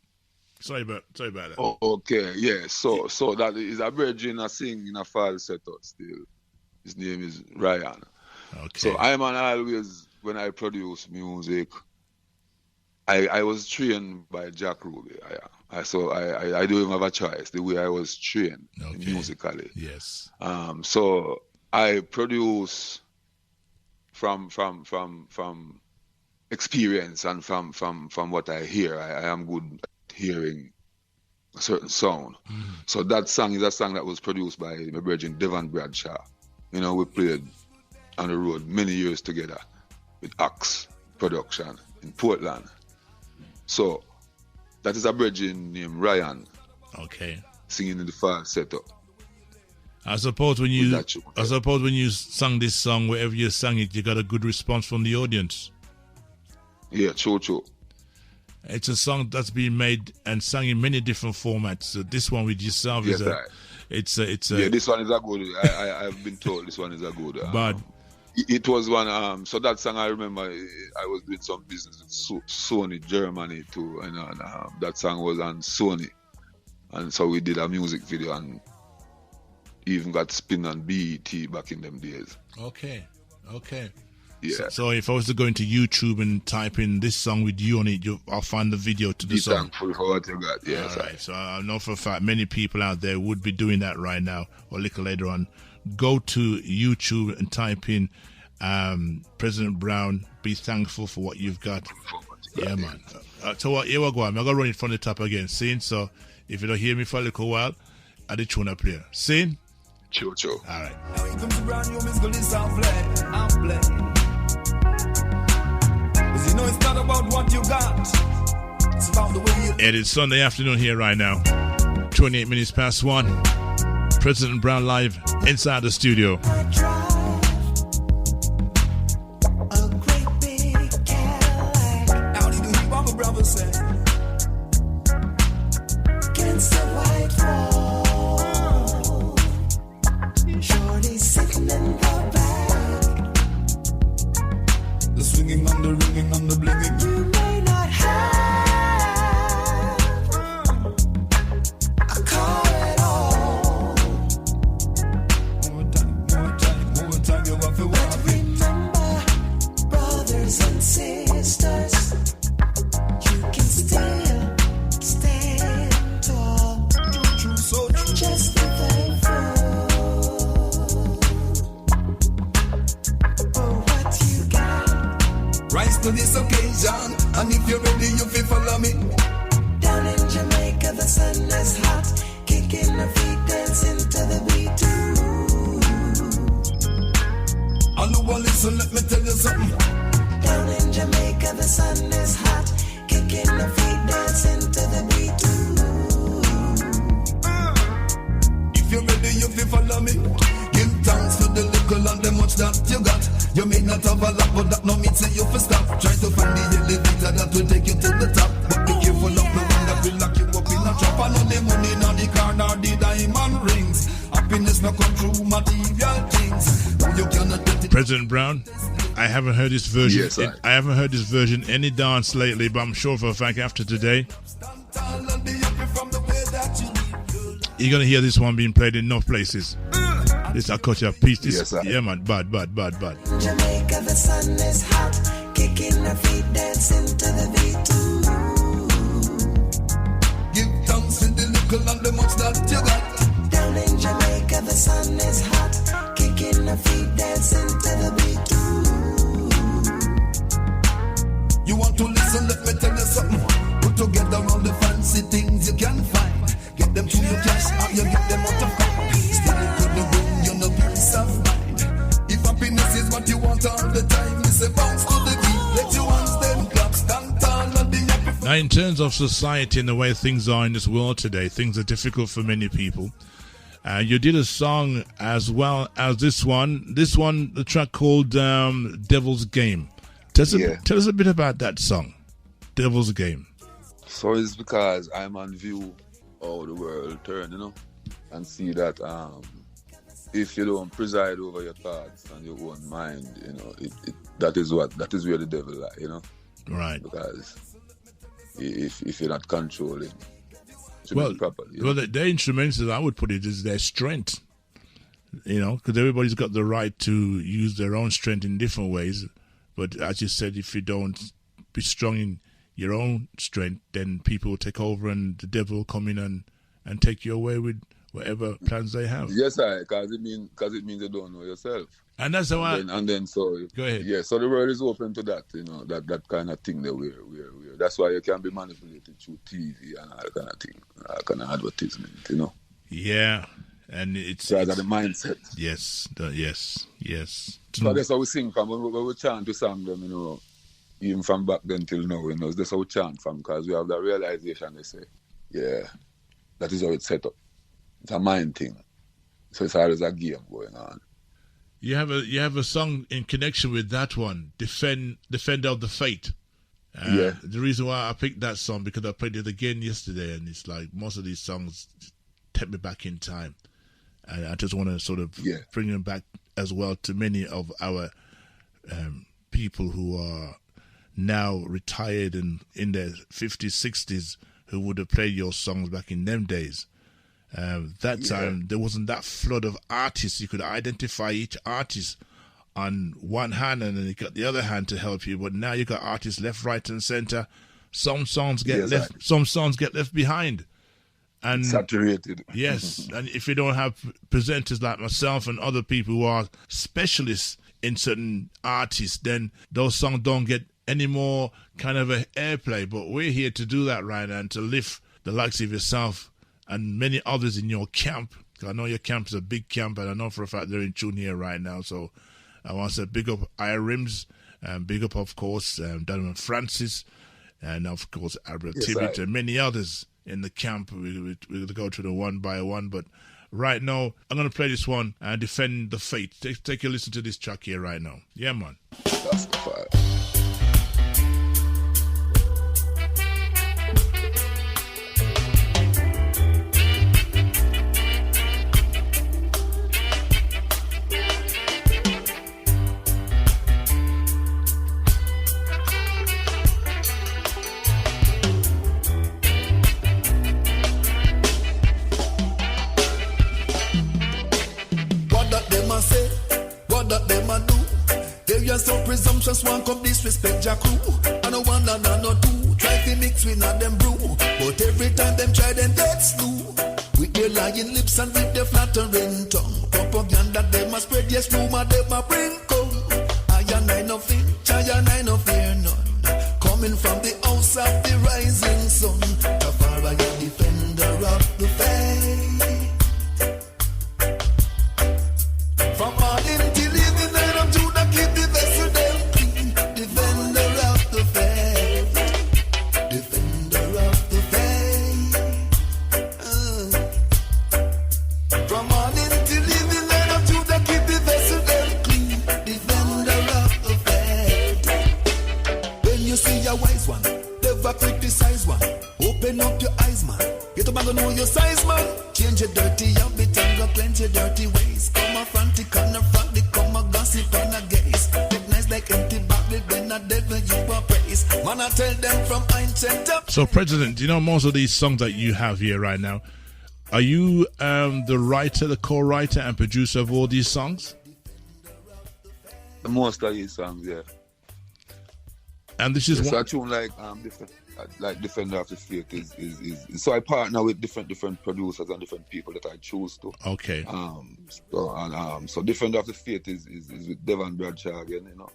Speaker 7: Sorry about that.
Speaker 3: Oh, okay, yeah. So that is a virgin I sing in a falsetto still. His name is Ryan.
Speaker 7: Okay.
Speaker 3: So I'm always when I produce music, I was trained by Jack Ruby. I don't even have a choice. The way I was trained musically.
Speaker 7: Yes.
Speaker 3: So I produce from experience and from what I hear. I am good at hearing a certain sound. So that song is a song that was produced by my brother Devon Bradshaw. We played on the road many years together with Axe Production in Portland. So that is a brother named Ryan.
Speaker 7: Okay.
Speaker 3: Singing in the falsetto.
Speaker 7: I suppose when you sung this song, wherever you sang it, you got a good response from the audience.
Speaker 3: Yeah, true.
Speaker 7: It's a song that's been made and sung in many different formats. So this one with yourself
Speaker 3: Yes,
Speaker 7: is
Speaker 3: yeah, this one is a good. I've been told this one is a good.
Speaker 7: But
Speaker 3: it was one. So that song I remember. I was doing some business with Sony Germany too, and that song was on Sony, and so we did a music video and even got spin on BET back in them days.
Speaker 7: Okay.
Speaker 3: Yeah.
Speaker 7: So if I was to go into YouTube and type in this song with you on it, I'll find the video to the
Speaker 3: Be
Speaker 7: song.
Speaker 3: thankful for what you got. Yes.
Speaker 7: All right. So I know for a fact many people out there would be doing that right now or a little later on. Go to YouTube and type in President Brown, be thankful for what you've got. Yeah, man. So what? Here we go. I'm going to run it from the top again. See? So if you don't hear me for a little while, I did tune up here. See?
Speaker 3: True.
Speaker 7: All right.
Speaker 6: Now here comes Brown, you miss good this and play. Cause you know it's not about what you got, it's about the way you live.
Speaker 7: It is Sunday afternoon here right now. 28 minutes past 1. President Brown live inside the studio.
Speaker 8: A great big Cadillac.
Speaker 6: How did you hear what my brother say?
Speaker 8: Against the white wall, Shorty's sitting in the back.
Speaker 6: The swinging on the ringing on the blinging.
Speaker 8: You may not have a car at all,
Speaker 6: More time, you have to
Speaker 8: but
Speaker 6: walk it.
Speaker 8: remember, brothers and sisters, you can still stand tall.
Speaker 6: True, so true.
Speaker 8: Just be thankful for what you got.
Speaker 6: Rise to this occasion, and if you're ready, you feel follow me.
Speaker 8: Down in Jamaica, the sun is hot, kicking the feet, dancing to the beat too.
Speaker 6: And who will listen, let me tell you something.
Speaker 8: Down in Jamaica, the sun is hot. Kicking the feet, dancing to the beat.
Speaker 6: If you're ready, you feel follow me. Give thanks for the little and the much that you got. You may not have a lot, but that no means you for stop. Try to find the elevator that will take you to the top. But be careful of the one that will lock you up in a trap. And all the money, nor the car, nor the diamond rings. Happiness not come through material things. You cannot get it.
Speaker 7: President Brown, I haven't heard this version.
Speaker 3: Yes,
Speaker 7: I haven't heard this version any dance lately, but I'm sure for a fact after today, you're gonna hear this one being played in enough places. This I cut your piece. This,
Speaker 3: Yes, sir.
Speaker 7: yeah, man, bad.
Speaker 8: Jamaica, the sun is hot. Kicking the feet, dancing to the beat.
Speaker 6: Give thanks for the little and the much that you got.
Speaker 8: Down in Jamaica, the sun is hot. Kicking the feet, dancing to the beat.
Speaker 6: You want to listen, let me tell you something. Put together all the fancy things you can find. Get them to your cash or you get them out of coin. Still to the room, you know peace of mind. If happiness is what you want all the time, you say bounce to the beat. Let your hands then clap, stand tall and be happy.
Speaker 7: Now, in terms of society and the way things are in this world today, things are difficult for many people. You did a song as well as this one. This one, the track called Devil's Game. Tell us a bit about that song, Devil's Game.
Speaker 3: So it's because I'm on view how the world turn, and see that if you don't preside over your thoughts and your own mind, that is where the devil lies,
Speaker 7: Right.
Speaker 3: Because if you're not controlling,
Speaker 7: Well,
Speaker 3: properly.
Speaker 7: their instruments, as I would put it, is their strength. Because everybody's got the right to use their own strength in different ways. But as you said, if you don't be strong in your own strength, then people will take over and the devil will come in and take you away with whatever plans they have.
Speaker 3: Yes, because it means you don't know yourself.
Speaker 7: And that's how
Speaker 3: And then so
Speaker 7: Go ahead.
Speaker 3: Yeah, so the world is open to that, that kind of thing that we're. That's why you can be manipulated through TV and all kind of thing, all kind of advertisement,
Speaker 7: Yeah, and it's
Speaker 3: So that's the mindset.
Speaker 7: Yes.
Speaker 3: So that's how we sing from when we chant to song them, even from back then till now, that's how we chant from, because we have that realization. They say, yeah, that is how it's set up. It's a mind thing, so it's always a game going on.
Speaker 7: You have a song in connection with that one, Defender of the Faith.
Speaker 3: Yeah.
Speaker 7: The reason why I picked that song because I played it again yesterday, and it's like most of these songs take me back in time, and I just want to sort of bring them back as well to many of our people who are now retired and in their 50s, 60s who would have played your songs back in them days. That time there wasn't that flood of artists. You could identify each artist on one hand and then you got the other hand to help you, but now you got artists left, right and center. Some songs get left, some songs get left behind and
Speaker 3: saturated.
Speaker 7: Yes. And if you don't have presenters like myself and other people who are specialists in certain artists, then those songs don't get any more kind of a airplay. But we're here to do that right now and to lift the likes of yourself and many others in your camp. I know your camp is a big camp, and I know for a fact they're in tune here right now. So I want to say big up IRIMS, big up, of course, Donovan Francis, and of course Albert Tibbet and many others in the camp. We're going to go through the one by one, but right now I'm going to play this one and Defend the Faith. Take a listen to this track here right now. Yeah, man.
Speaker 3: That's the fire.
Speaker 6: So presumptuous one come disrespect your crew. I no one and I no two. Try to mix with not them brew. But every time them try them get slew. With their lying lips and with their flattering tongue. Propaganda they must spread, yes, rumor they must bring come. I and I no flinch, I and I no fear none. Coming from the house of the rising sun. Tafara, your defender of the faith. From morning till evening, night of Judah. to know your size, man. Change your dirty habit and go cleanse your dirty ways. Come a frantic and a frantic, come a gossip and a gaze. Look nice like empty bottle when a devil you a praise. Man, I tell them from ancient up.
Speaker 7: So, President, you know most of these songs that you have here right now, are you the writer, the co-writer and producer of all these songs?
Speaker 3: The most of these songs, yeah.
Speaker 7: And this is
Speaker 3: so a tune like Defender of the Faith is so I partner with different producers and different people that I choose to.
Speaker 7: Okay.
Speaker 3: So Defender of the Faith is with Devon Bradshaw again, you know.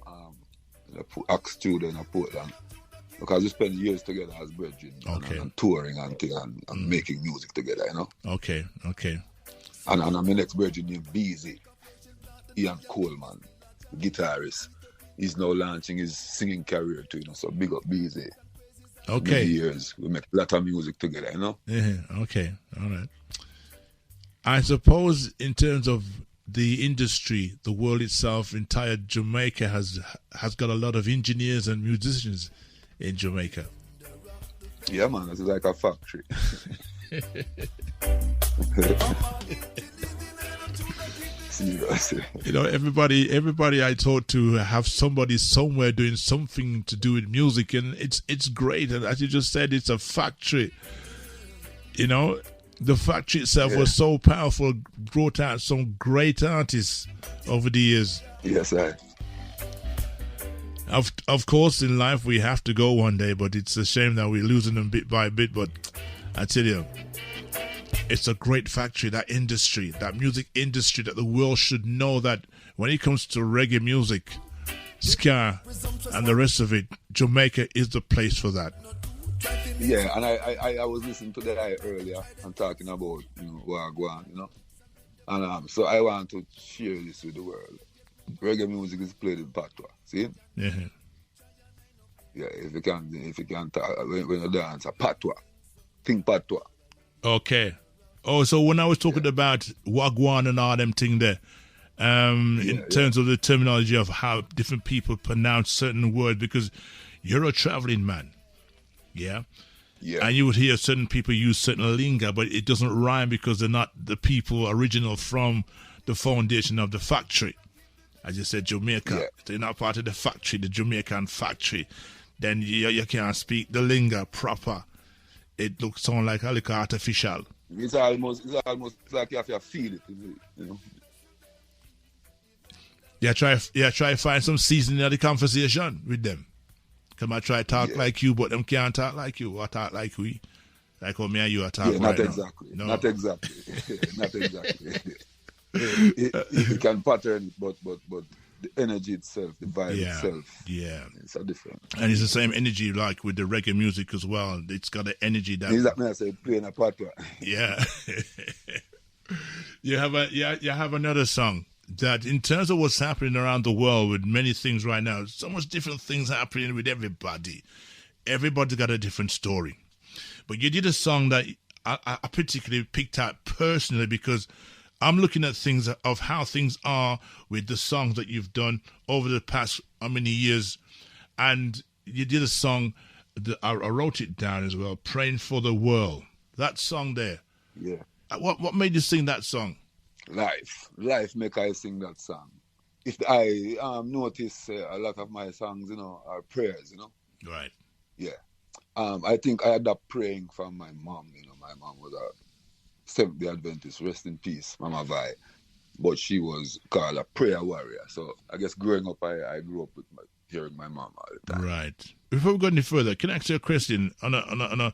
Speaker 3: Axe Studio in Portland. Because we spend years together as brethren, and touring and making music together, you know.
Speaker 7: Okay.
Speaker 3: And my next brethren named Beezy, Ian Coleman, guitarist. He's now launching his singing career too, you know. So big up Beezy.
Speaker 7: Okay.
Speaker 3: Many years we make a lot of music together, you know.
Speaker 7: Yeah. Okay. All right. I suppose in terms of the industry, the world itself, entire Jamaica has got a lot of engineers and musicians in Jamaica.
Speaker 3: Yeah, man, it's like a factory. Seriously.
Speaker 7: You know, everybody I talk to have somebody somewhere doing something to do with music, and it's great. And as you just said, it's a factory. You know, the factory itself was so powerful, brought out some great artists over the years.
Speaker 3: Yes, I.
Speaker 7: Of course, in life we have to go one day, but it's a shame that we're losing them bit by bit. But I tell you, it's a great factory, that industry, that music industry, that the world should know that when it comes to reggae music, ska, and the rest of it, Jamaica is the place for that.
Speaker 3: Yeah, and I was listening to that guy earlier and talking about, you know, Wagwan, you know. And so I want to share this with the world. Reggae music is played in patois, see?
Speaker 7: Yeah.
Speaker 3: Yeah, if you can talk, when you dance, a patois. Think patois.
Speaker 7: Okay. Oh, so when I was talking about Wagwan and all them thing there, in terms of the terminology of how different people pronounce certain words, because you're a traveling man, yeah? And you would hear certain people use certain lingo, but it doesn't rhyme because they're not the people original from the foundation of the factory. As you said, Jamaica, they're not part of the factory, the Jamaican factory. Then you can't speak the lingo proper. It looks sound like a little artificial.
Speaker 3: It's almost like you have to feel it, you know.
Speaker 7: Try find some seasoning in the conversation with them. Come I try talk like you, but them can't talk like you or talk like we. Like how me and you are talking
Speaker 3: not
Speaker 7: right
Speaker 3: exactly.
Speaker 7: now.
Speaker 3: Not exactly. Not exactly. It can pattern, but the energy itself, the vibe itself, it's a different.
Speaker 7: And it's the same energy like with the reggae music as well. It's got an energy that.
Speaker 3: Exactly, I say playing a patois.
Speaker 7: Yeah. You have another song that, in terms of what's happening around the world with many things right now, so much different things happening with everybody. Everybody's got a different story. But you did a song that I particularly picked out personally because I'm looking at things of how things are with the songs that you've done over the past how many years. And you did a song, I wrote it down as well, Praying for the World. That song there.
Speaker 3: Yeah.
Speaker 7: What made you sing that song?
Speaker 3: Life make I sing that song. If I notice a lot of my songs, you know, are prayers, you know.
Speaker 7: Right.
Speaker 3: Yeah. I think I had that praying from my mom, you know. My mom was a Seventh-day Adventist, rest in peace, Mama Vi. But she was called a prayer warrior. So I guess growing up, I grew up with hearing my mom all the time.
Speaker 7: Right. Before we go any further, can I ask you a question on a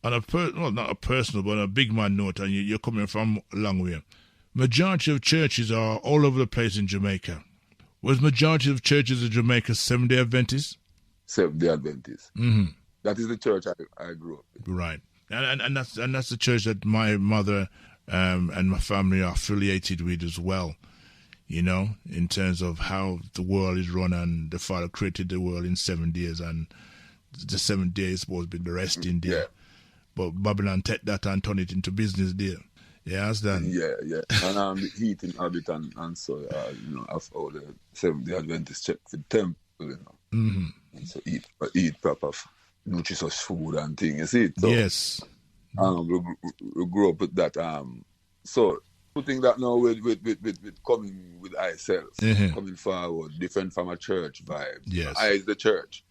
Speaker 7: well, not a personal, but on a big man note, and you're coming from a long way. Majority of churches are all over the place in Jamaica. Was majority of churches in Jamaica Seventh-day Adventists?
Speaker 3: Seventh-day Adventists.
Speaker 7: Mm-hmm.
Speaker 3: That is the church I grew up in.
Speaker 7: Right. And that's the church that my mother and my family are affiliated with as well. You know, in terms of how the world is run, and the Father created the world in 7 days, and the 7th day is supposed to be the resting day. Yeah. But Babylon take that and turn it into business day. Yeah, understand?
Speaker 3: Yeah. And the eating habit and so, you know, of all the Seventh-day Adventists check for the temple, you know. Mm-hmm. And so eat proper nutritious food and things, you see it? So,
Speaker 7: yes.
Speaker 3: We grew up with that. So putting that now with coming with ourselves, coming forward, different from a church vibe.
Speaker 7: Yes.
Speaker 3: I is the church.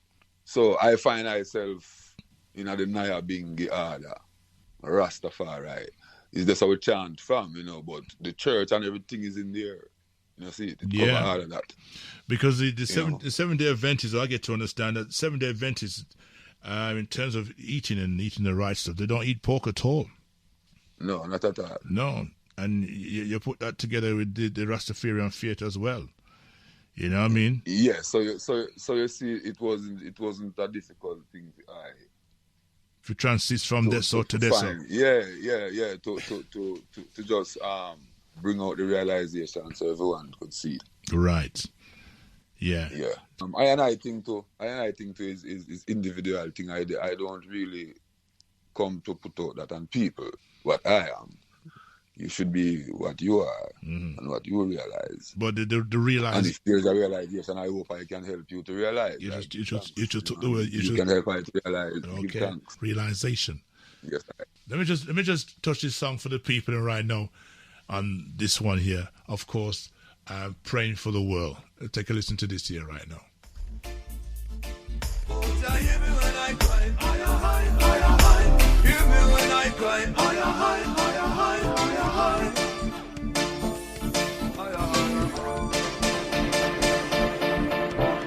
Speaker 3: So I find myself in the Naya Bingi order, Rastafari. It's just how we chant from, but the church and everything is in there. See, it cover all of that.
Speaker 7: Because the Seventh-day Adventists, I get to understand that Seventh-day Adventists, in terms of eating the right stuff, they don't eat pork at all.
Speaker 3: No, not at all.
Speaker 7: No, and you put that together with the Rastafarian faith as well. You know what I mean?
Speaker 3: Yeah. So you see, it wasn't a difficult thing.
Speaker 7: To transit from this or to this.
Speaker 3: Yeah. To just bring out the realization so everyone could see it.
Speaker 7: Right. Yeah.
Speaker 3: Yeah. I think too is individual thing. I don't really come to put out that on people what I am. You should be what you are and what you realize.
Speaker 7: But the realize.
Speaker 3: And if there's a realization, I hope I can help you to realize.
Speaker 7: You just took the word.
Speaker 3: You can help I to realize.
Speaker 7: Okay. Realization.
Speaker 3: Yes.
Speaker 7: Let me just touch this song for the people right now. On this one here, of course, praying for the world. Take a listen to this here right now.
Speaker 1: Oh, hear me when I cry. Hear me when I cry.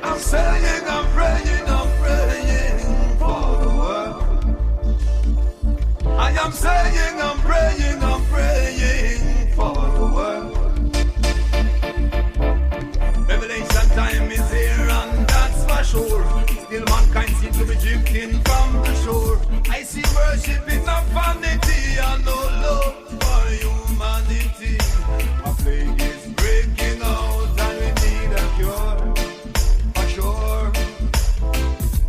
Speaker 1: I'm saying, I'm praying for the world. I am saying, I'm praying for the world. Revelation time is here and that's for sure. Still mankind seems to be drifting from the shore. I see worshiping of vanity and no love for humanity. A plague is breaking out and we need a cure, for sure.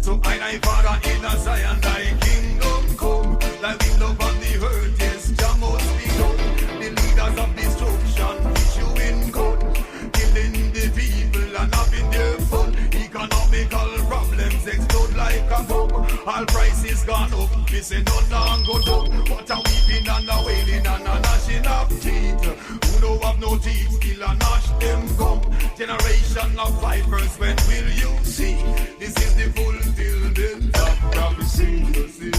Speaker 1: So I Father in a Zion, thy kingdom come. Thy will upon the earth, yes, Jah must be done. The leaders of destruction issuing good, killing the people and having their fun. Economical problems explode like a bomb. All prices gone up, we say no longer down. What a weeping and a wailing and a gnashing of teeth. Who no have no teeth, still a gnash them gum. Generation of vipers, when will you see? This is the fulfillment of prophecy. You see.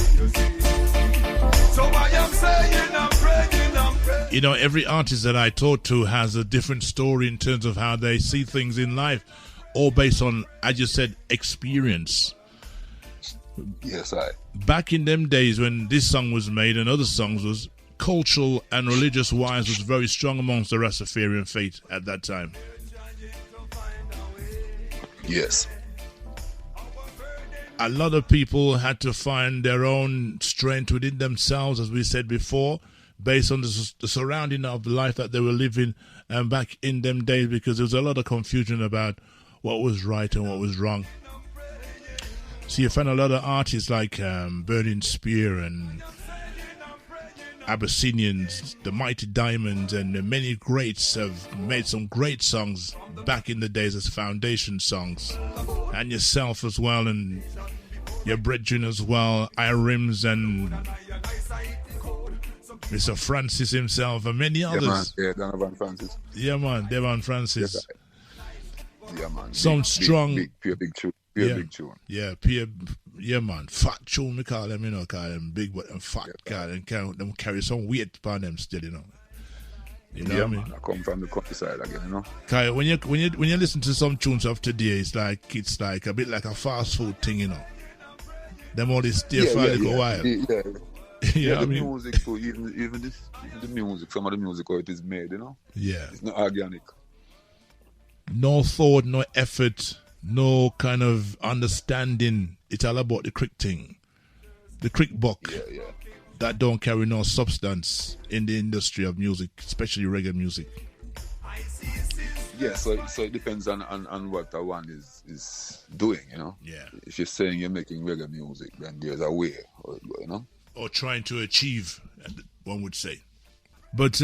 Speaker 1: So I am saying, I'm praying.
Speaker 7: You know, every artist that I talk to has a different story in terms of how they see things in life, all based on, as you said, experience.
Speaker 3: Yes,
Speaker 7: Back in them days when this song was made and other songs, was cultural and religious wise was very strong amongst the Rastafarian faith at that time.
Speaker 3: Yes.
Speaker 7: A lot of people had to find their own strength within themselves, as we said before, based on the surrounding of the life that they were living back in them days, because there was a lot of confusion about what was right and what was wrong. So you find a lot of artists like Burning Spear and Abyssinians, the Mighty Diamonds, and the many greats have made some great songs back in the days as foundation songs. And yourself as well, and your brethren as well, Irims and Mr. Francis himself, and many others.
Speaker 3: Donovan Francis.
Speaker 7: Yeah, man, Devon Francis.
Speaker 3: Yes, yeah, man.
Speaker 7: Some strong.
Speaker 3: Big tune. Big tune.
Speaker 7: Yeah, yeah, man. Fat tune, we call them, call them big but fat, and them carry some weight upon them still, You know what I mean?
Speaker 3: Man, I come from the countryside again,
Speaker 7: Kyle, when you listen to some tunes of today, it's like a bit like a fast food thing, Them all they stay for a little while.
Speaker 3: Yeah.
Speaker 7: Yeah,
Speaker 3: the music too, even the music, some of the music how it is made,
Speaker 7: Yeah.
Speaker 3: It's not organic.
Speaker 7: No thought, no effort, no kind of understanding. It's all about the crick thing. The crick buck.
Speaker 3: Yeah.
Speaker 7: That don't carry no substance in the industry of music, especially reggae music.
Speaker 3: Yeah, so it depends on what the one is doing,
Speaker 7: Yeah.
Speaker 3: If you're saying you're making reggae music, then there's a way,
Speaker 7: Or trying to achieve, one would say. But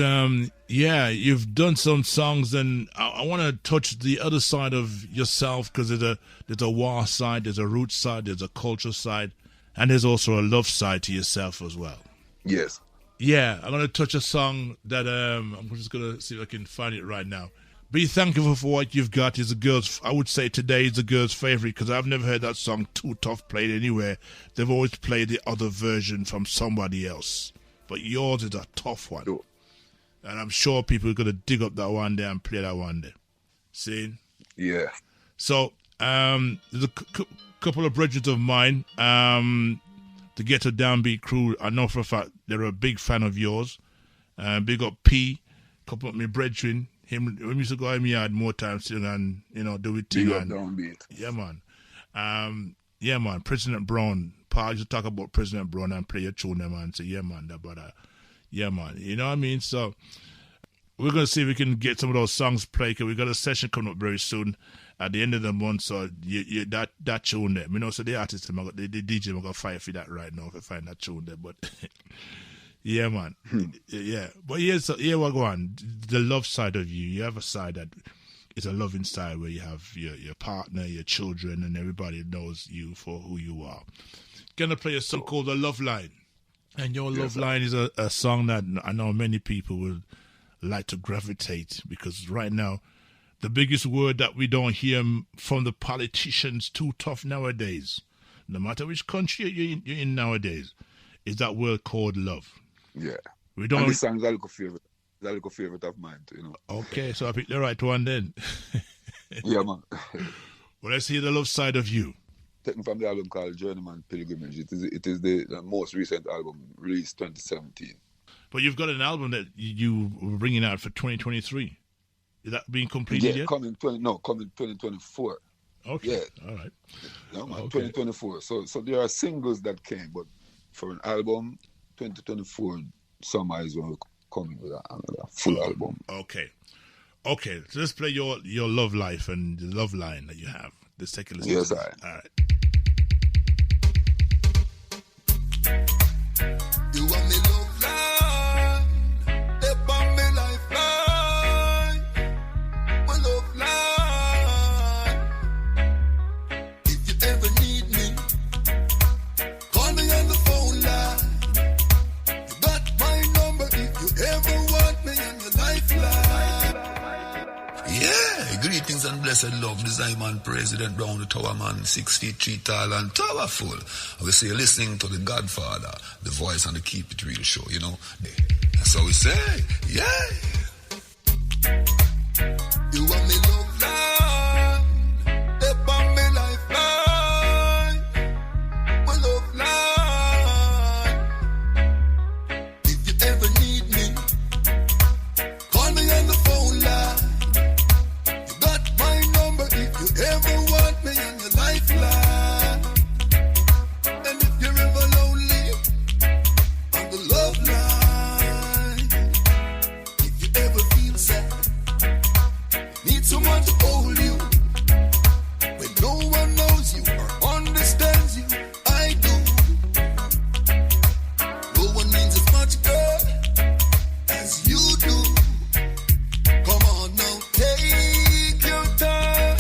Speaker 7: yeah, you've done some songs, and I want to touch the other side of yourself, because there's a war side, there's a root side, there's a culture side, and there's also a love side to yourself as well.
Speaker 3: Yes.
Speaker 7: Yeah, I'm gonna touch a song that I'm just gonna see if I can find it right now. Be thankful for what you've got is a girl's. I would say today is a girl's favorite because I've never heard that song Too Tough played anywhere. They've always played the other version from somebody else, but yours is a tough one, and I'm sure people are gonna dig up that one there and play that one there. See?
Speaker 3: Yeah.
Speaker 7: So there's a couple of bridges of mine. The Ghetto Downbeat crew, I know for a fact they're a big fan of yours. Big up P, couple of my brethren. Him, we used to go in my yard more times sitting and, do it too.
Speaker 3: Big up Downbeat.
Speaker 7: Yeah, man. President Brown. Pa used to talk about President Brown and play your tune, man, and say, yeah, man, that brother. Yeah, man. You know what I mean? So we're going to see if we can get some of those songs played, because we got a session coming up very soon at the end of the month, so that tune there. So the artist, the DJ, I'm going to fight for that right now if I find that tune there, but yeah, man. Yeah. But here we go on. The love side of you. You have a side that is a loving side where you have your partner, your children, and everybody knows you for who you are. Going to play a song called The Love Line. And your Love Line is a song that I know many people would like to gravitate, because right now, the biggest word that we don't hear from the politicians too tough nowadays, no matter which country you're in nowadays, is that word called love.
Speaker 3: Yeah.
Speaker 7: We don't.
Speaker 3: And this song is a little favorite. It's a little favorite of mine,
Speaker 7: Okay, so I picked the right one then.
Speaker 3: Yeah, man.
Speaker 7: Well, let's hear the love side of you.
Speaker 3: Taken from the album called Journeyman Pilgrimage. It is the most recent album, released 2017.
Speaker 7: But you've got an album that you were bringing out for 2023. Is that being completed yet?
Speaker 3: Coming 2024.
Speaker 7: Okay.
Speaker 3: Yeah.
Speaker 7: All right.
Speaker 3: No, man,
Speaker 7: Okay.
Speaker 3: 2024. So there are singles that came, but for an album, 2024 summer is when we're coming with another full album.
Speaker 7: Okay. So let's play your love life and the love line that you have. Let's take a listen.
Speaker 3: Yes,
Speaker 7: All right.
Speaker 6: You want me love line, they on me lifeline, my love line. If you ever need me, call me on the phone line. You got my number if you ever want me on your lifeline.
Speaker 5: Yeah, greetings and blessed love. This is man President Brown, the Tower Man, 6 feet 3 tall and powerful. I will say you're listening to the Godfather, the voice on the Keep It Real show, That's how we say, yeah.
Speaker 6: You want me love line, they on me lifeline, my love line. If you ever need me, call me on the phone line. You got my number if you ever want me on your lifeline. And if you're ever lonely, on the love line. If you ever feel sad, need someone to hold you when no one knows you or understands you. I do. No one means as much, girl, as you do. Come on now, take your time.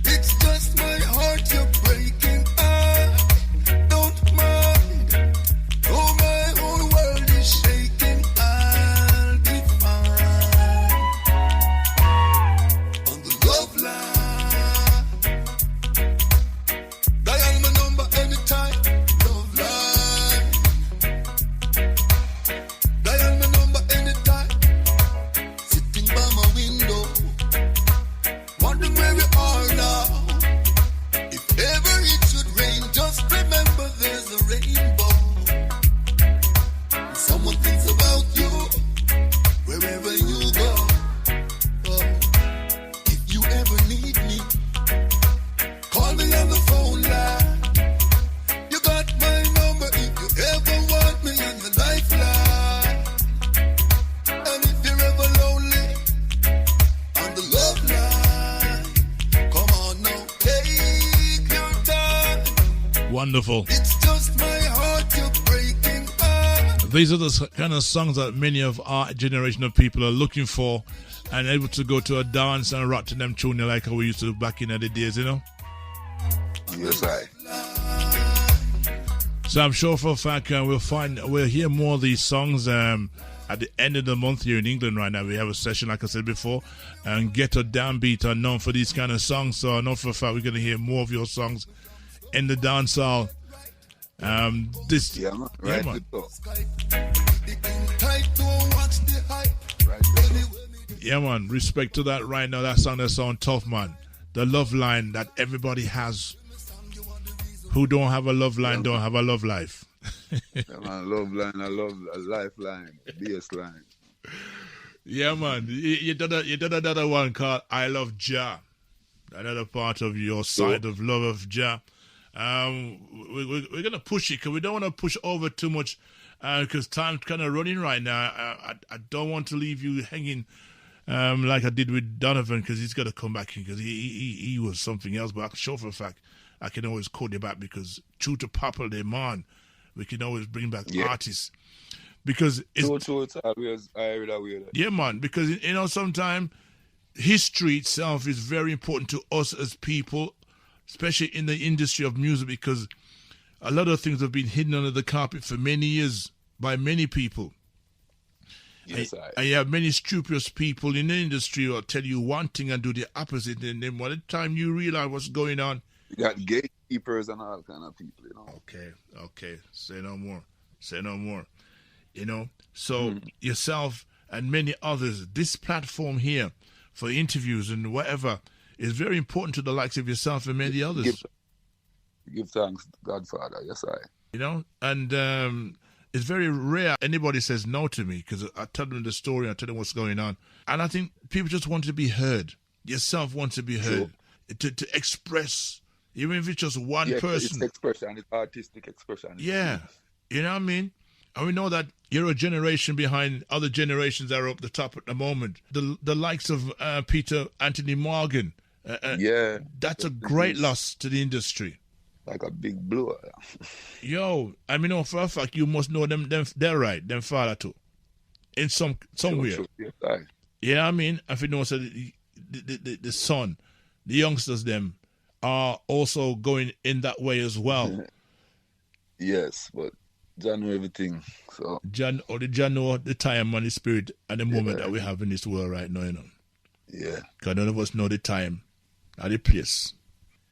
Speaker 6: It's just my heart you're breaking. I don't mind. Though my whole world is shaking, I'll be fine. On the love line, dial my number anytime. Love line, dial my number anytime. Sitting by my window, wondering where we are now. If ever it should rain, just remember there's a rainbow. Someone thinks about you wherever you go. Oh, if you ever need me, call me on the phone line. You got my number if you ever want me in your lifeline. And if you're ever lonely, on the love line, come on now, take your time.
Speaker 7: Wonderful.
Speaker 6: It's just my heart you're breaking.
Speaker 7: These are the kind of songs that many of our generation of people are looking for and able to go to a dance and rock to them tune like how we used to back in the days,
Speaker 3: Yes, I.
Speaker 7: So I'm sure for a fact we'll hear more of these songs at the end of the month here in England right now. We have a session, like I said before, and Ghetto Downbeat are known for these kind of songs. So I know for a fact we're going to hear more of your songs in the dancehall. Man. Yeah, man. Respect to that right now. That song that's on Tough, man. The love line that everybody has. Who don't have a love line don't have a love life.
Speaker 3: Yeah, man, love line, I love a lifeline, bass line.
Speaker 7: Yeah, man. You did another one called I Love Jah. Another part of your side of love of Jah. We're going to push it because we don't want to push over too much because time's kind of running right now. I don't want to leave you hanging like I did with Donovan because he's got to come back in because he was something else. But I'm sure for a fact I can always call you back because true to popular demand, we can always bring back artists. Because it's
Speaker 3: always way.
Speaker 7: Yeah, man, because, sometimes history itself is very important to us as people, especially in the industry of music, because a lot of things have been hidden under the carpet for many years by many people.
Speaker 3: Yes,
Speaker 7: and you have many scrupulous people in the industry who will tell you one thing and do the opposite, and then by the time you realize what's going on,
Speaker 3: you got gatekeepers and all kind of people,
Speaker 7: Okay. Say no more. So yourself and many others, this platform here for interviews and whatever is very important to the likes of yourself and many others.
Speaker 3: Give thanks, Godfather. Yes,
Speaker 7: and it's very rare anybody says no to me because I tell them the story, I tell them what's going on. And I think people just want to be heard. Yourself wants to be heard. Sure. To express, even if it's just one person.
Speaker 3: It's expression, it's artistic expression.
Speaker 7: Yeah. You know what I mean? And we know that you're a generation behind other generations that are up the top at the moment. The likes of Peter Anthony Morgan. That's a great loss to the industry.
Speaker 3: Like a big blow.
Speaker 7: Yo, I mean, for a fact, you must know them they're right, them father too. In somewhere.
Speaker 3: Sure. Yeah,
Speaker 7: yeah, I mean, if you know, so the son, the youngsters, them are also going in that way as well.
Speaker 3: Yes, but John know everything. So
Speaker 7: John know the time and the spirit and the moment that we have in this world right now,
Speaker 3: Yeah.
Speaker 7: Because none of us know the time or the place.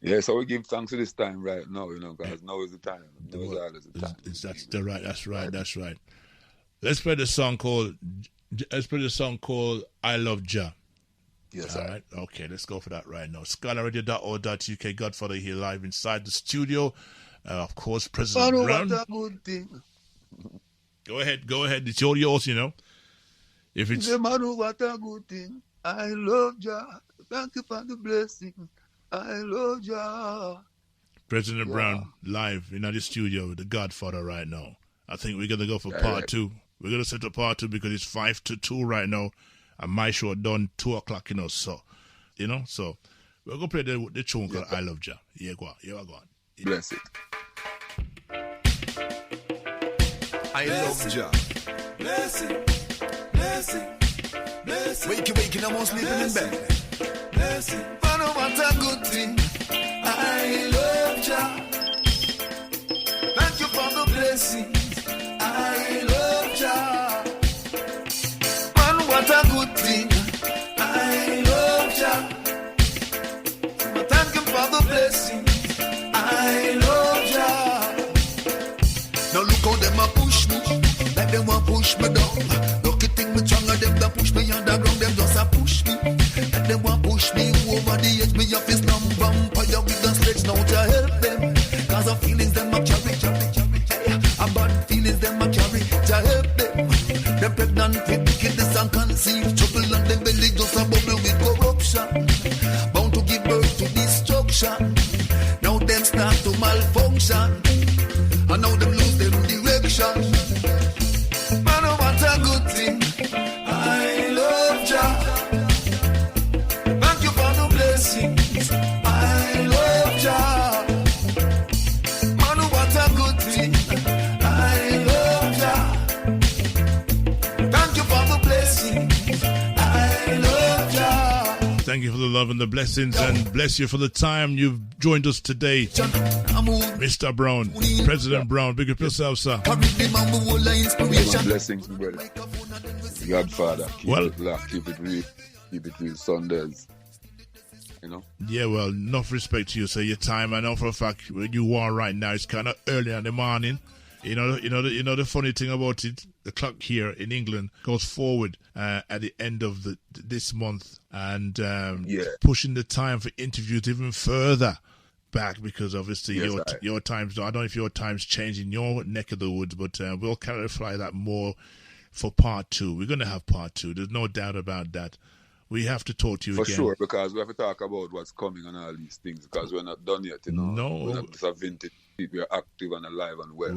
Speaker 3: Yeah, so we give thanks to this time right now, because now is the time. Now is always the time.
Speaker 7: That's right. Let's play the song called I Love Jah.
Speaker 3: Yes,
Speaker 7: all right. Okay, let's go for that right now. Scholarradio.org.uk, Godfather here live inside the studio. Of course, President Brown.
Speaker 5: What a good thing.
Speaker 7: Go ahead. It's all yours, If it's
Speaker 5: what a good thing. I love Jah. Thank you for the blessing. I love Jah.
Speaker 7: President Brown live in the studio with the Godfather right now. I think we're gonna go for part 2. We're gonna set up part 2 because it's 5-2 right now, and my show done 2:00. So, so we're gonna play the tune called I Love Jah. Yeah, go on. Yeah.
Speaker 3: Bless it.
Speaker 6: I love Jah.
Speaker 8: Blessing.
Speaker 6: Wakey, I'm all sleeping in bed.
Speaker 8: Blessing.
Speaker 6: Man, what a good thing.
Speaker 8: I love Jah.
Speaker 6: Thank you for the blessings.
Speaker 8: I love Jah.
Speaker 6: Man, what a good thing.
Speaker 8: I love Jah.
Speaker 6: Thank you for the blessings.
Speaker 8: I love Jah.
Speaker 6: Now look how them a push me. Like them a push me down. Lucky thing me stronger, them that push me underground. Them just a push me. Like them a push me over the edge. Me off his numb vampire with the sledge. Now to help them. Cause of feelings them a carry. A bad feelings them a carry. To help them. Them pregnant with wickedness and conceived trouble. And them belly just a bubble with corruption. Bound to give birth to destruction. Now them start to malfunction. And now them lose them direction. Man, what a good thing.
Speaker 8: I love Jah.
Speaker 6: Thank you for the blessings.
Speaker 8: I love Jah.
Speaker 6: Man, what a good thing.
Speaker 8: I love Jah.
Speaker 6: Thank you for the blessings.
Speaker 8: I love Jah.
Speaker 7: thank you for the love and the blessings, and bless you for the time you've joined us today. Mr. Brown, President Brown, big up yourself, sir.
Speaker 3: Blessings, my brother. Godfather. Keep it locked, keep it real Sundays. You know? Yeah, well, enough respect to you, sir. Your time, I know for a fact where you are right now, it's kind of early in the morning. You know the funny thing about it, the clock here in England goes forward at the end of this month, and pushing the time for interviews even further back, because obviously your times. I don't know if your times change in your neck of the woods, but we'll clarify that more for part 2. We're going to have part 2. There's no doubt about that. We have to talk to you again. For sure, because we have to talk about what's coming and all these things, because we're not done yet, you know. No. We're not just a vintage. We are active and alive and well.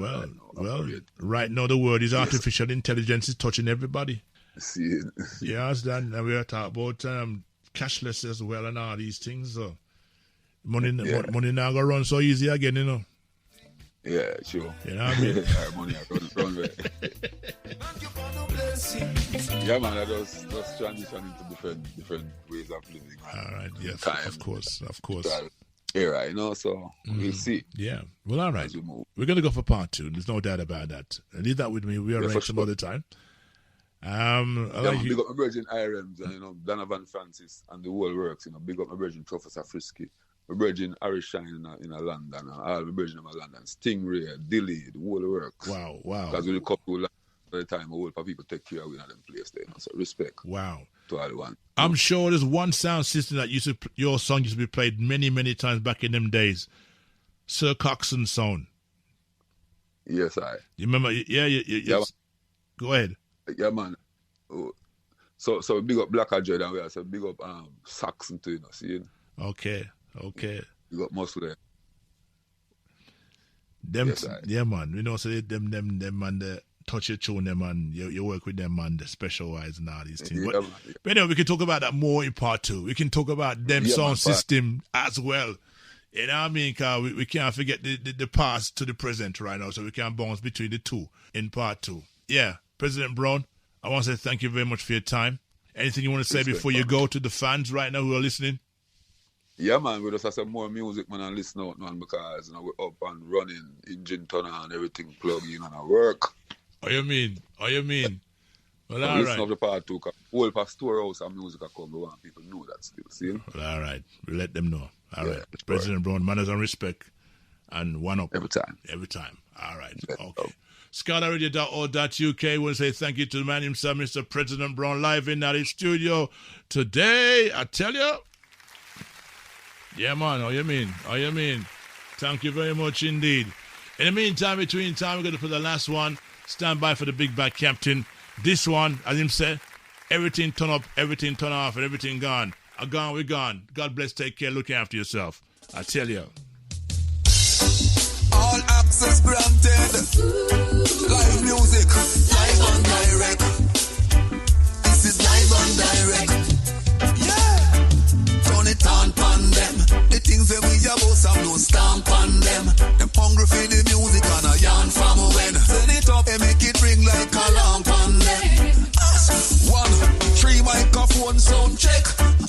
Speaker 3: Right now the word is artificial intelligence is touching everybody. See. Yes, then we are talking about cashless as well and all these things. So money now gonna run so easy again, you know. Yeah, sure. You know what I mean? Money run right. Yeah, man, I just transition into different ways of living. All right, yes, of course. Era, you know, so we'll see. Yeah, well, all right. We're going to go for part 2. There's no doubt about that. Leave that with me. We'll arrange some other time. Big up my Virgin Irons, and, you know, Donovan Francis and the whole works, you know. Big up my Virgin Professor Frisky, my Virgin Harry Shine in London, all my Virgin in London, Stingray, Dilly, the whole works. Wow. Because we couple at the time, a whole people take care of them place there, you know, so respect. Wow. To all the one. I'm sure there's one sound system that your song used to be played many, many times back in them days. Sir Coxsone sound. Yes, You remember? Yeah. Go ahead. Yeah, man. So big up Black Dread, and we also big up Saxon too, you know, see? Okay. Big up Muscle. Them, yes, yeah, man. You know, so them and the touch your tune them, and you work with them and the specialize and all these things. Yeah, but anyway, we can talk about that more in part 2. We can talk about them sound system as well. You know what I mean? Because we can't forget the past to the present right now, so we can bounce between the two in part 2. Yeah, President Brown, I want to say thank you very much for your time. Anything you want to say before you go to the fans right now who are listening? Yeah, man, we just have some more music, man, and listen out, man, because, you know, we're up and running, engine tunnel and everything plugged in and I work. What you mean? Well, all right. Listen to the part 2, because whole past storehouse and music are come. We want people to know that still, see? Well, all right. We'll let them know. All right. President Brown, manners and respect, and one up. Every time. All right. Okay. ScholarRadio.org.uk. We want to say thank you to the man himself, Mr. President Brown, live in the studio today. I tell you. Yeah, man. How you mean? Thank you very much indeed. In the meantime, between time, we're going to put the last one. Stand by for the big bad captain. This one, as him said, everything turn up, everything turn off, and everything gone. We're gone. God bless, take care, look after yourself. I tell you.
Speaker 6: All access granted. Live music, live and direct. This is live and direct. Yeah. Turn it on them. The things that we about some no stamp on them. Them hungry for the music and a yarn from when. Turn it up and make it ring like a lamp on them. 1, 3 microphone sound check.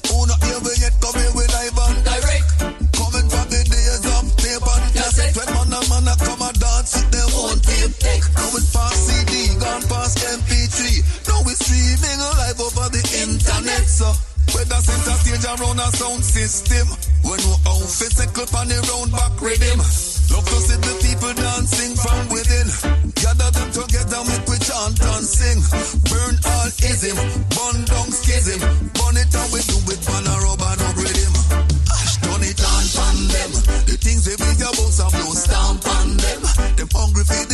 Speaker 6: Who not ever yet come here with live and direct. Coming from the days of tape and cassette. When man a come and dance it, they won't tape deck. Now it's past CD, gone past MP3. Now we streaming live over the internet, so whether center stage around a sound system. When no outfit cycle on the round back rhythm. Love to see the people dancing from within. Gather them together, make we chant and sing. Burn all ism, burn down schism. Burn it and we do it on a rubber no rhythm. Turn it on them. The things we be about some no stamp on them. Them hungry for